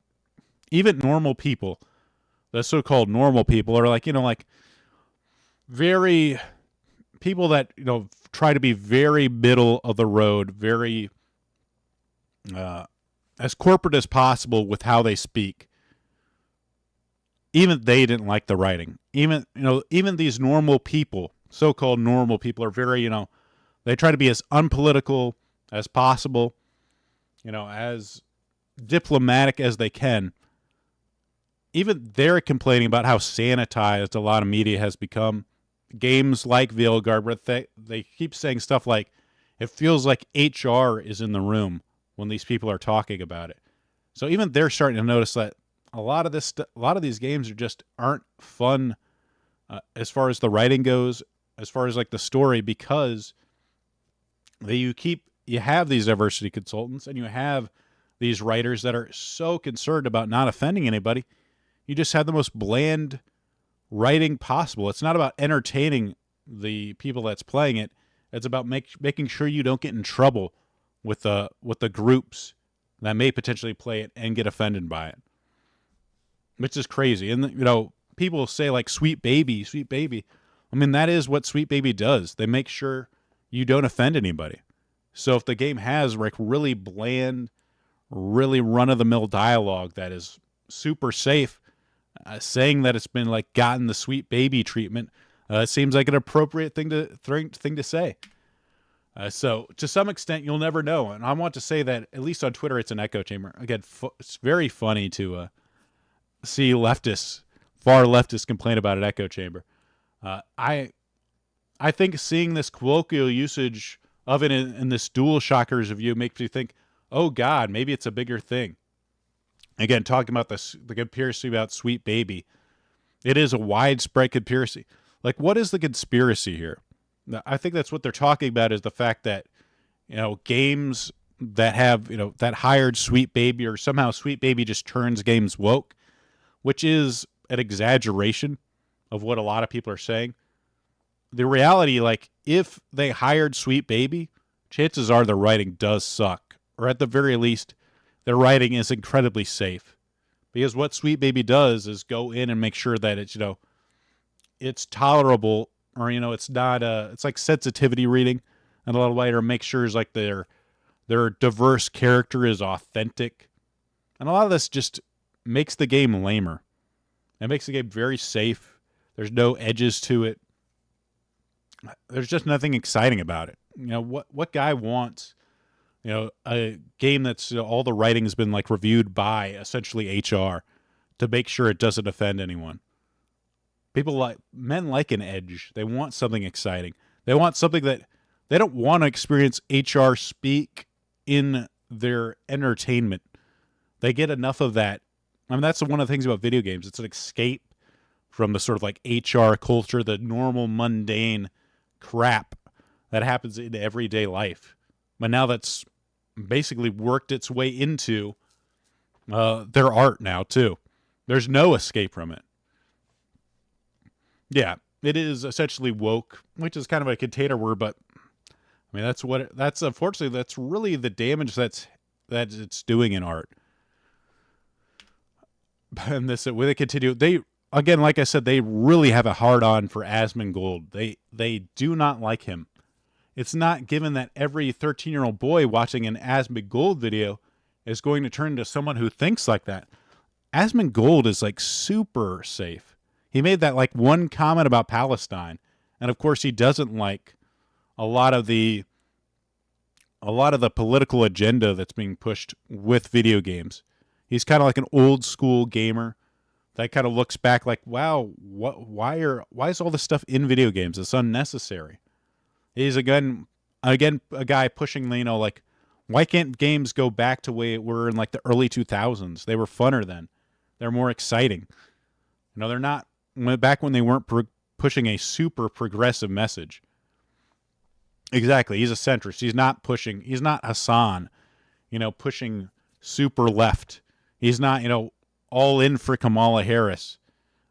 even normal people, the so-called normal people, are very people that try to be very middle of the road, very as corporate as possible with how they speak. Even they didn't like the writing. Even these normal people, so-called normal people, are very they try to be as unpolitical as possible, as diplomatic as they can. Even they're complaining about how sanitized a lot of media has become. Games like Veilguard, where they keep saying stuff like, it feels like HR is in the room when these people are talking about it. So even they're starting to notice that a lot of these games aren't fun as far as the writing goes, as far as like the story, because you have these diversity consultants and you have these writers that are so concerned about not offending anybody. You just have the most bland writing possible. It's not about entertaining the people that's playing it. It's about making sure you don't get in trouble with the groups that may potentially play it and get offended by it, which is crazy. And people say like sweet baby, sweet baby. I mean, that is what Sweet Baby does. They make sure you don't offend anybody. So if the game has like really bland, really run-of-the-mill dialogue that is super safe, saying that it's been like gotten the Sweet Baby treatment, it seems like an appropriate thing to say. So to some extent, you'll never know. And I want to say that at least on Twitter, it's an echo chamber. Again, it's very funny to see far leftists complain about an echo chamber. I think seeing this colloquial usage of it in this DualShockers review makes me think, oh God, maybe it's a bigger thing. Again, talking about the conspiracy about Sweet Baby, it is a widespread conspiracy. Like, what is the conspiracy here? I think that's what they're talking about, is the fact that, games that have, that hired Sweet Baby, or somehow Sweet Baby just turns games woke, which is an exaggeration of what a lot of people are saying. The reality, like, if they hired Sweet Baby, chances are the writing does suck. Or at the very least, their writing is incredibly safe. Because what Sweet Baby does is go in and make sure that it's, it's tolerable, or, it's not, it's like sensitivity reading in a lot of way, or make sure it's like their diverse character is authentic. And a lot of this just makes the game lamer. It makes the game very safe. There's no edges to it. There's just nothing exciting about it. What guy wants, a game that's all the writing has been like reviewed by essentially HR to make sure it doesn't offend anyone. Men like an edge. They want something exciting. They want something that they don't want to experience HR speak in their entertainment. They get enough of that. I mean, that's one of the things about video games. It's an escape from the sort of like HR culture, the normal mundane crap that happens in everyday life. But now that's basically worked its way into their art now too. There's no escape from it. Yeah, it is essentially woke, which is kind of a container word, but I mean that's unfortunately that's really the damage that it's doing in art. And this when they continue, again, like I said, they really have a hard-on for Asmongold. They do not like him. It's not given that every 13-year-old boy watching an Asmongold video is going to turn to someone who thinks like that. Asmongold is like super safe. He made that like one comment about Palestine, and of course he doesn't like a lot of the political agenda that's being pushed with video games. He's kind of like an old school gamer that kind of looks back like, wow, why is all this stuff in video games? It's unnecessary. He's again a guy pushing, like, why can't games go back to the way it were in like the early 2000s? They were funner then. They're more exciting. They're not back when they weren't pushing a super progressive message. Exactly. He's a centrist. He's not Hassan, pushing super left. He's not, all in for Kamala Harris,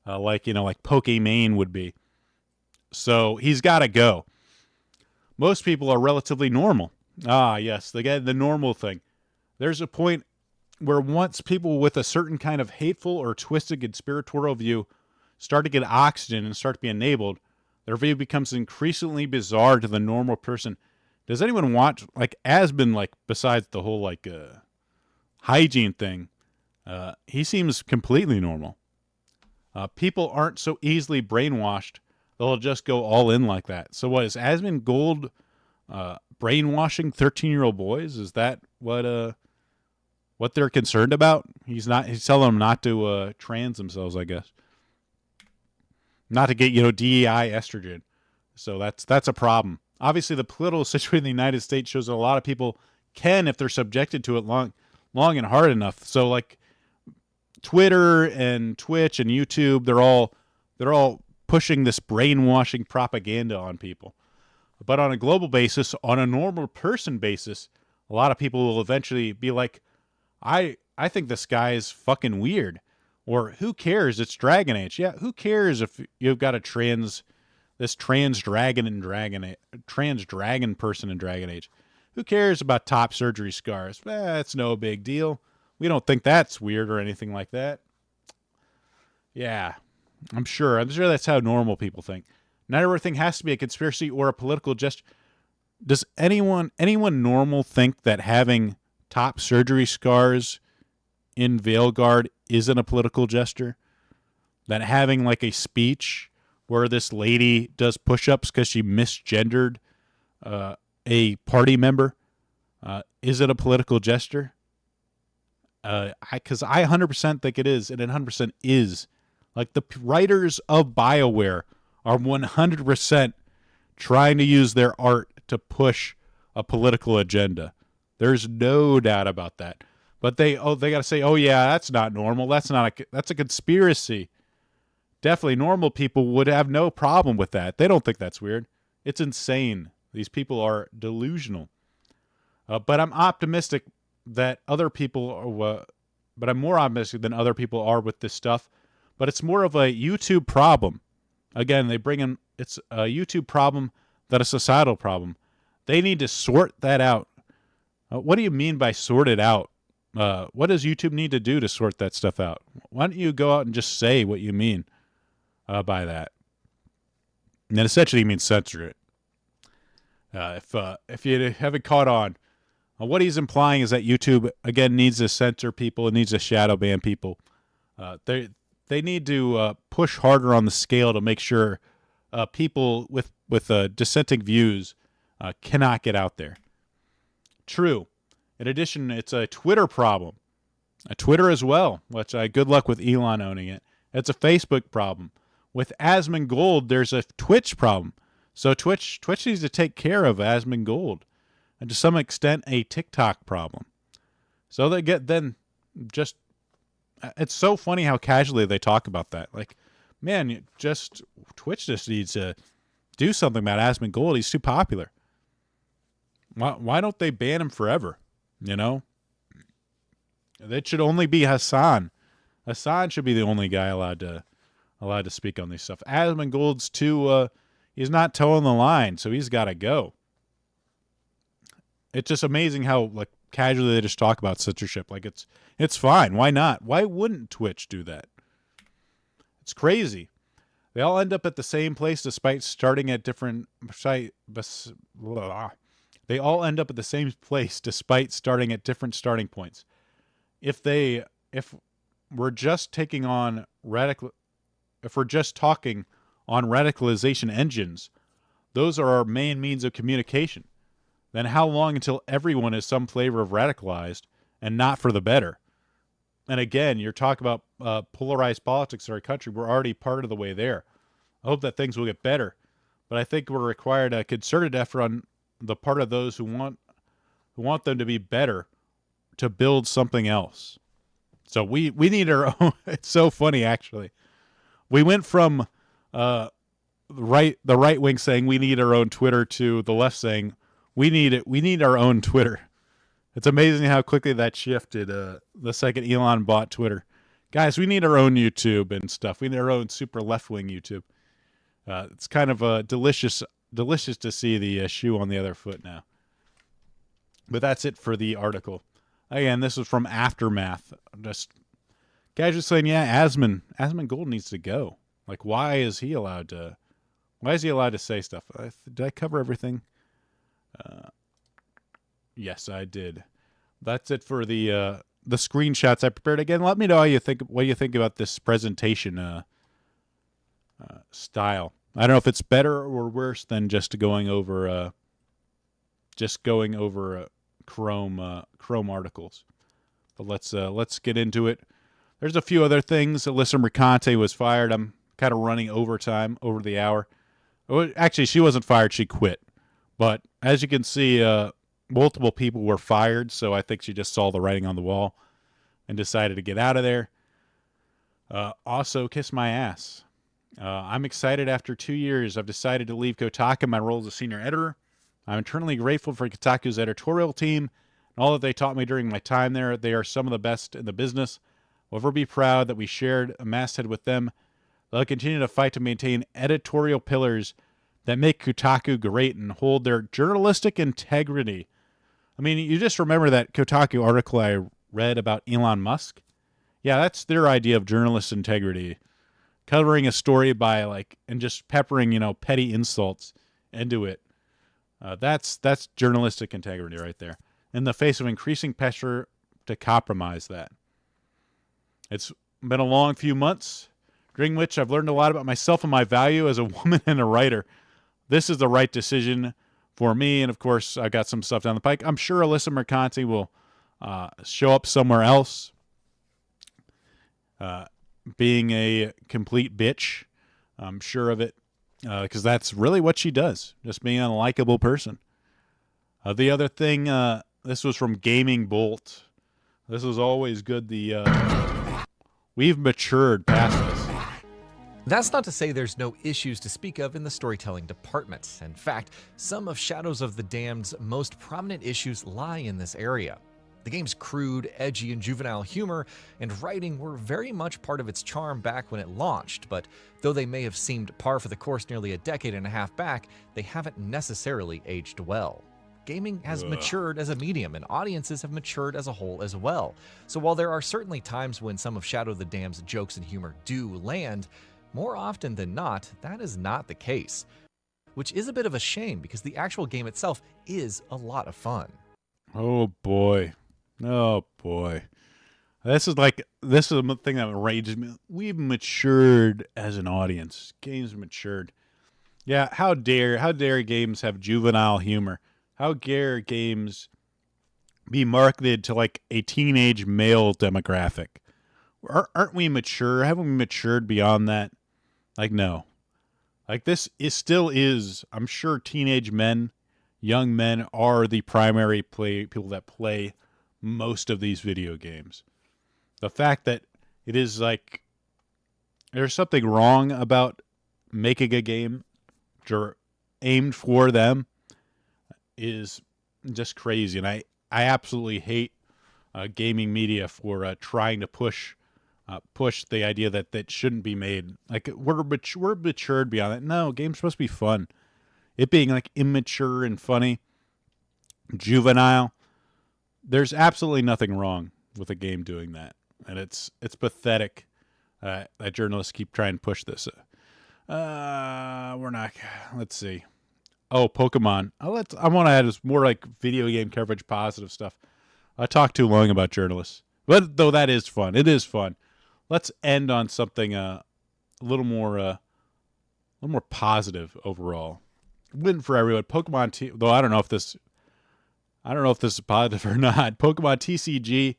like Pokimane would be. So he's got to go. Most people are relatively normal. Ah, yes, the normal thing. There's a point where once people with a certain kind of hateful or twisted conspiratorial view start to get oxygen and start to be enabled, their view becomes increasingly bizarre to the normal person. Does anyone watch, besides the whole, hygiene thing, he seems completely normal. People aren't so easily brainwashed. They'll just go all in like that. So what is Asmongold brainwashing 13-year-old boys? Is that what they're concerned about? He's telling them not to trans themselves, I guess. Not to get, DEI estrogen. So that's a problem. Obviously, the political situation in the United States shows that a lot of people can, if they're subjected to it long and hard enough. So like Twitter and Twitch and YouTube, they're all pushing this brainwashing propaganda on people. But on a global basis, on a normal person basis, a lot of people will eventually be like, I think this guy is fucking weird. Or who cares? It's Dragon Age. Yeah, who cares if you've got this trans dragon person in Dragon Age? Who cares about top surgery scars? It's no big deal. We don't think that's weird or anything like that. Yeah, I'm sure that's how normal people think. Not everything has to be a conspiracy or a political gesture. Does anyone normal think that having top surgery scars in Veilguard isn't a political gesture? That having like a speech where this lady does push-ups because she misgendered a party member is it a political gesture? Because I 100% think it is, and it 100% is. Like the writers of BioWare are 100% trying to use their art to push a political agenda. There's no doubt about that. But they got to say, oh yeah, that's not normal. That's a conspiracy. Definitely normal people would have no problem with that. They don't think that's weird. It's insane. These people are delusional. But I'm optimistic that other people are, but I'm more optimistic than other people are with this stuff. But it's more of a YouTube problem. Again, they bring in, it's a YouTube problem than a societal problem. They need to sort that out. What do you mean by sort it out? What does YouTube need to do to sort that stuff out? Why don't you go out and just say what you mean by that? And then essentially you mean censor it. If you haven't caught on, what he's implying is that YouTube, again, needs to censor people. It needs to shadow ban people. They need to push harder on the scale to make sure people with dissenting views cannot get out there. True. In addition, it's a Twitter problem. A Twitter as well, which good luck with Elon owning it. It's a Facebook problem. With Asmongold, there's a Twitch problem. So Twitch needs to take care of Asmongold. And to some extent, a TikTok problem. So they get then just... It's so funny how casually they talk about that. Like, man, Twitch just needs to do something about Asmongold. He's too popular. Why don't they ban him forever? You know? It should only be Hassan. Hassan should be the only guy allowed to speak on this stuff. Asmongold's too... he's not towing the line, so he's got to go. It's just amazing how like casually they just talk about censorship. Like it's fine. Why not? Why wouldn't Twitch do that? It's crazy. They all end up at the same place despite starting at different They all end up at the same place despite starting at different starting points. If we're just talking on radicalization engines, those are our main means of communication. Then how long until everyone is some flavor of radicalized and not for the better? And again, you're talking about polarized politics in our country. We're already part of the way there. I hope that things will get better. But I think we're required a concerted effort on the part of those who want them to be better to build something else. So we need our own. It's so funny, actually. We went from the right wing saying we need our own Twitter to the left saying we need our own Twitter. It's amazing how quickly that shifted the second Elon bought Twitter. Guys, we need our own YouTube and stuff. We need our own super left-wing YouTube. It's kind of delicious to see the shoe on the other foot now. But that's it for the article. Again, this was from Aftermath. Just casually saying, yeah, Asmongold needs to go. Like, why is he allowed to say stuff? Did I cover everything? Yes, I did. That's it for the screenshots I prepared. Again, let me know what you think about this presentation style. I don't know if it's better or worse than just going over Chrome articles. But let's get into it. There's a few other things. Alyssa Mercante was fired. I'm kind of running overtime over the hour. Actually, she wasn't fired. She quit. But as you can see, multiple people were fired, so I think she just saw the writing on the wall and decided to get out of there. Also, Kiss My Ass. I'm excited. After 2 years, I've decided to leave Kotaku in my role as a senior editor. I'm eternally grateful for Kotaku's editorial team and all that they taught me during my time there. They are some of the best in the business. I'll ever be proud that we shared a masthead with them. They'll continue to fight to maintain editorial pillars that make Kotaku great and hold their journalistic integrity. I mean, you just remember that Kotaku article I read about Elon Musk? Yeah, that's their idea of journalist integrity. Covering a story by and just peppering, petty insults into it. That's journalistic integrity right there. In the face of increasing pressure to compromise that. It's been a long few months, during which I've learned a lot about myself and my value as a woman and a writer. This is the right decision for me, and of course, I got some stuff down the pike. I'm sure Alyssa Mercanti will show up somewhere else, being a complete bitch. I'm sure of it, because that's really what she does, just being a likable person. The other thing, this was from Gaming Bolt. This was always good. We've matured past this. That's not to say there's no issues to speak of in the storytelling department. In fact, some of Shadows of the Damned's most prominent issues lie in this area. The game's crude, edgy, and juvenile humor and writing were very much part of its charm back when it launched, but though they may have seemed par for the course nearly a decade and a half back, they haven't necessarily aged well. Gaming has matured as a medium, and audiences have matured as a whole as well. So while there are certainly times when some of Shadow of the Damned's jokes and humor do land, more often than not, that is not the case. Which is a bit of a shame, because the actual game itself is a lot of fun. Oh boy. Oh boy. This is the thing that enrages me. We've matured as an audience. Games matured. Yeah, how dare games have juvenile humor? How dare games be marketed to a teenage male demographic? Aren't we mature? Haven't we matured beyond that? No. This still is, I'm sure teenage men, young men are the primary people that play most of these video games. The fact that it is there's something wrong about making a game aimed for them is just crazy. And I absolutely hate gaming media for trying to push the idea that shouldn't be made. We're matured beyond that. No, games supposed to be fun. It being immature and funny, juvenile, there's absolutely nothing wrong with a game doing that. And it's pathetic that journalists keep trying to push this. We're not. Let's see. Oh, Pokemon. I want to add more video game coverage, positive stuff. I talked too long about journalists, but though that is fun, it is fun. Let's end on something a little more positive overall. Win for everyone. Pokemon though I don't know if this is positive or not. Pokemon TCG,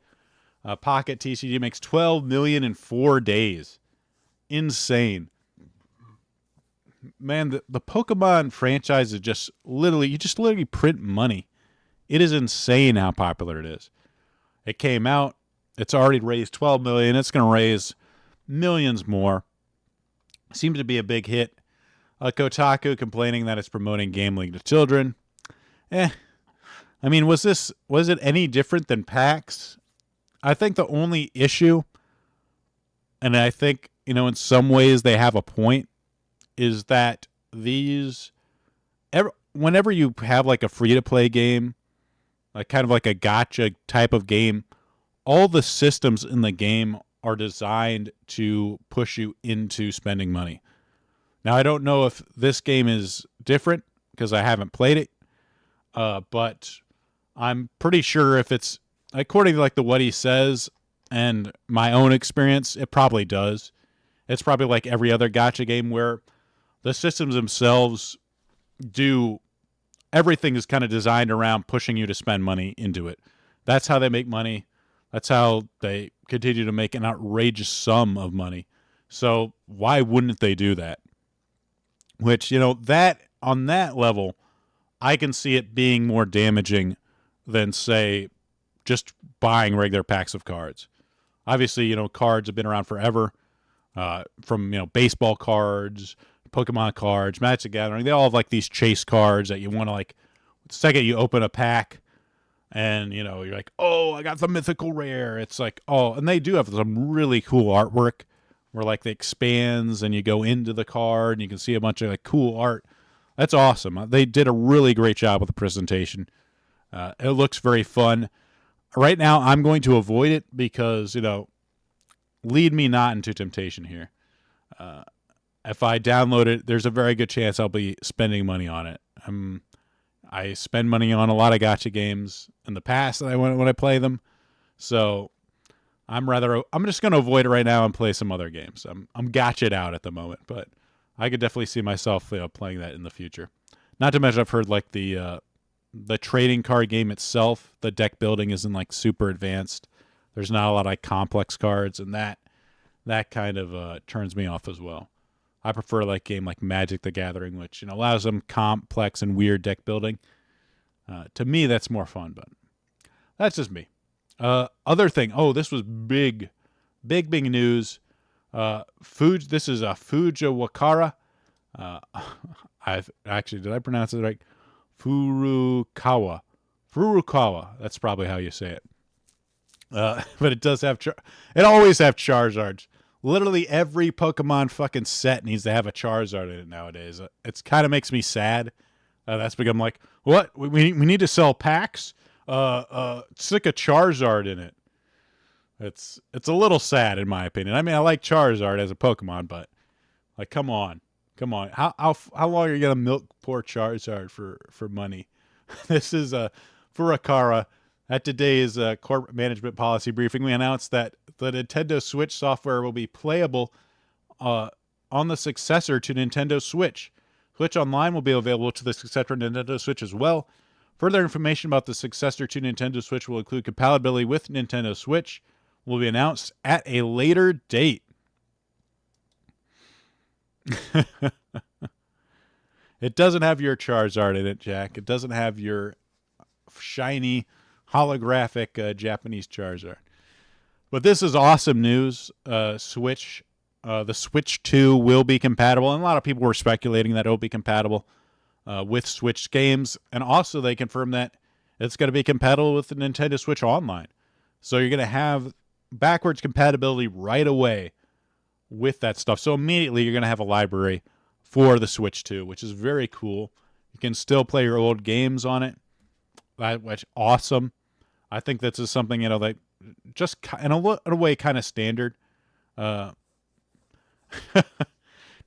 Pocket TCG makes $12 million in 4 days. Insane. Man, the Pokemon franchise is just literally print money. It is insane how popular it is. It came out. It's already raised $12 million. It's going to raise millions more. Seems to be a big hit. Kotaku complaining that it's promoting gambling to children. I mean, was it any different than PAX? I think the only issue, and I think, in some ways they have a point, is that whenever you have a free-to-play game, kind of a gacha type of game, all the systems in the game are designed to push you into spending money. Now, I don't know if this game is different because I haven't played it, but I'm pretty sure if it's according to what he says and my own experience, it probably does. It's probably like every other gacha game where the systems themselves everything is kind of designed around pushing you to spend money into it. That's how they make money. That's how they continue to make an outrageous sum of money. So why wouldn't they do that? Which, that on that level, I can see it being more damaging than, say, just buying regular packs of cards. Obviously, cards have been around forever. from baseball cards, Pokemon cards, Magic the Gathering. They all have like these chase cards that you want to like. The second you open a pack, and you're like, oh, I got the mythical rare. It's like, oh, and they do have some really cool artwork where like it expands and you go into the card and you can see a bunch of like cool art. That's awesome. They did a really great job with the presentation. It looks very fun. Right now, I'm going to avoid it because, lead me not into temptation here. If I download it, there's a very good chance I'll be spending money on it. I spend money on a lot of gacha games in the past when I play them. So I'm just going to avoid it right now and play some other games. I'm gotcha'd out at the moment, but I could definitely see myself playing that in the future. Not to mention I've heard like the trading card game itself, the deck building isn't like super advanced. There's not a lot of like complex cards, and that kind of turns me off as well. I prefer like game like Magic the Gathering, which allows them complex and weird deck building. To me, that's more fun, but that's just me. Other thing. Oh, this was big news. This is a Fujiwara. Did I pronounce it right? Furukawa. That's probably how you say it. But it does have. It always have Charizards. Literally every Pokemon fucking set needs to have a Charizard in it nowadays. It's kind of makes me sad. That's become like, what? We need to sell packs? Stick a Charizard in it. It's a little sad in my opinion. I mean, I like Charizard as a Pokemon, but like, come on. How long are you gonna milk poor Charizard for money? This is Furukawa. At today's corporate management policy briefing, we announced that the Nintendo Switch software will be playable on the successor to Nintendo Switch. Switch Online will be available to the successor Nintendo Switch as well. Further information about the successor to Nintendo Switch will include compatibility with Nintendo Switch. Will be announced at a later date. It doesn't have your Charizard in it, Jack. It doesn't have your shiny holographic Japanese Charizard. But this is awesome news. The Switch 2 will be compatible, and a lot of people were speculating that it will be compatible with Switch games, and also they confirmed that it's going to be compatible with the Nintendo Switch Online. So you're going to have backwards compatibility right away with that stuff. So immediately you're going to have a library for the Switch 2, which is very cool. You can still play your old games on it, which awesome. I think this is something, like just in a way kind of standard.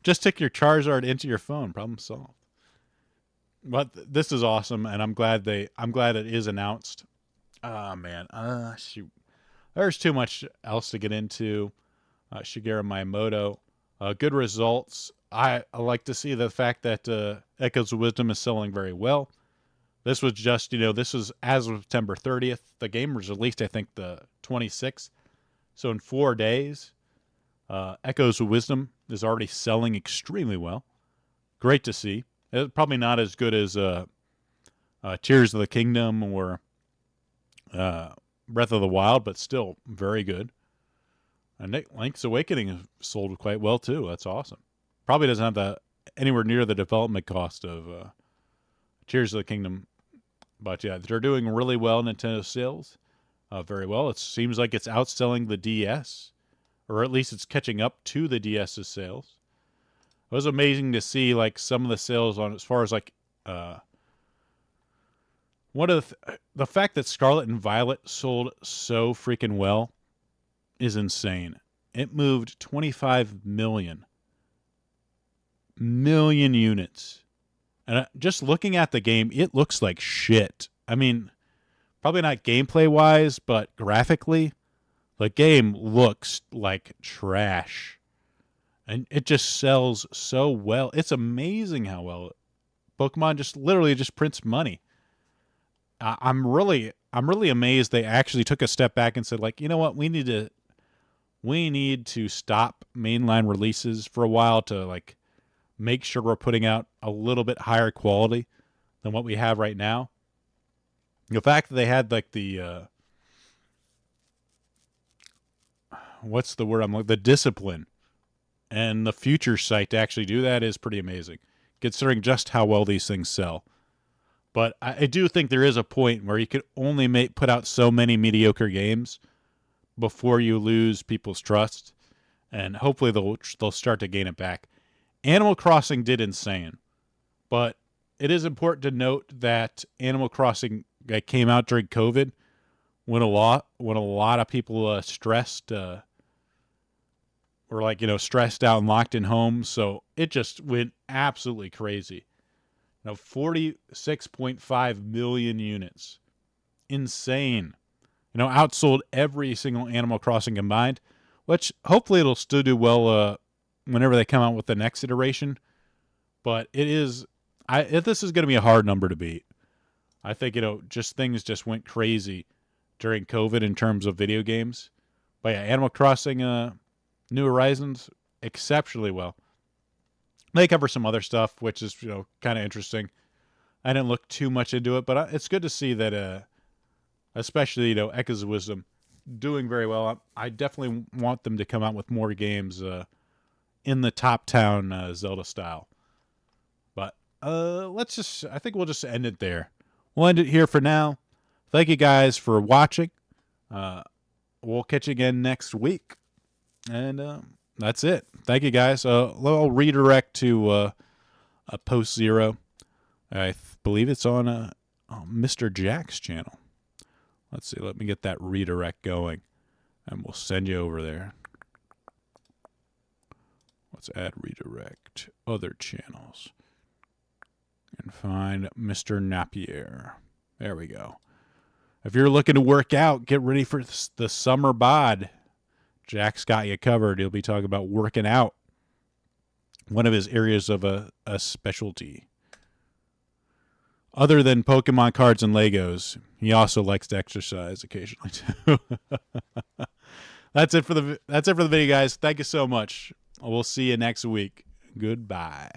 Just stick your Charizard into your phone. Problem solved. But this is awesome, and I'm glad it is announced. Oh man, shoot. There's too much else to get into. Shigeru Miyamoto, good results. I like to see the fact that Echoes of Wisdom is selling very well. This was just, this was as of September 30th. The game was released, I think, the 26th. So in 4 days, Echoes of Wisdom is already selling extremely well. Great to see. It's probably not as good as Tears of the Kingdom or Breath of the Wild, but still very good. And Link's Awakening sold quite well, too. That's awesome. Probably doesn't have anywhere near the development cost of Tears of the Kingdom. But yeah, they're doing really well, Nintendo sales. Very well. It seems like it's outselling the DS, or at least it's catching up to the DS's sales. It was amazing to see like some of the sales on as far as like one of the fact that Scarlet and Violet sold so freaking well is insane. It moved 25 million units. And just looking at the game, it looks like shit. I mean, probably not gameplay-wise, but graphically, the game looks like trash. And it just sells so well. It's amazing how well Pokemon just literally just prints money. I'm really amazed they actually took a step back and said, like, you know what, we need to stop mainline releases for a while to like make sure we're putting out a little bit higher quality than what we have right now. The fact that they had like the what's the word? The discipline And the future site to actually do that is pretty amazing, considering just how well these things sell. But I do think there is a point where you can only put out so many mediocre games before you lose people's trust, and hopefully they'll start to gain it back. Animal Crossing did insane, but it is important to note that Animal Crossing came out during COVID when a lot of people stressed were stressed out and locked in homes, so it just went absolutely crazy. 46.5 million units, insane. Outsold every single Animal Crossing combined, which hopefully it'll still do well whenever they come out with the next iteration. But this is going to be a hard number to beat. I think things just went crazy during COVID in terms of video games. But yeah, Animal Crossing New Horizons exceptionally well. They cover some other stuff, which is kind of interesting. I didn't look too much into it, but it's good to see that, especially Echoes of Wisdom, doing very well. I definitely want them to come out with more games in the top town Zelda style. But I think we'll just end it there. We'll end it here for now. Thank you guys for watching. We'll catch you again next week. And that's it. Thank you, guys. I'll redirect to a Post Zero. I believe it's on Mr. Jack's channel. Let's see. Let me get that redirect going, and we'll send you over there. Let's add redirect. Other channels. And find Mr. Napier. There we go. If you're looking to work out, get ready for the summer bod. Jack's got you covered. He'll be talking about working out. One of his areas of a specialty. Other than Pokemon cards and Legos, he also likes to exercise occasionally too. That's it for the video, guys. Thank you so much. We'll see you next week. Goodbye.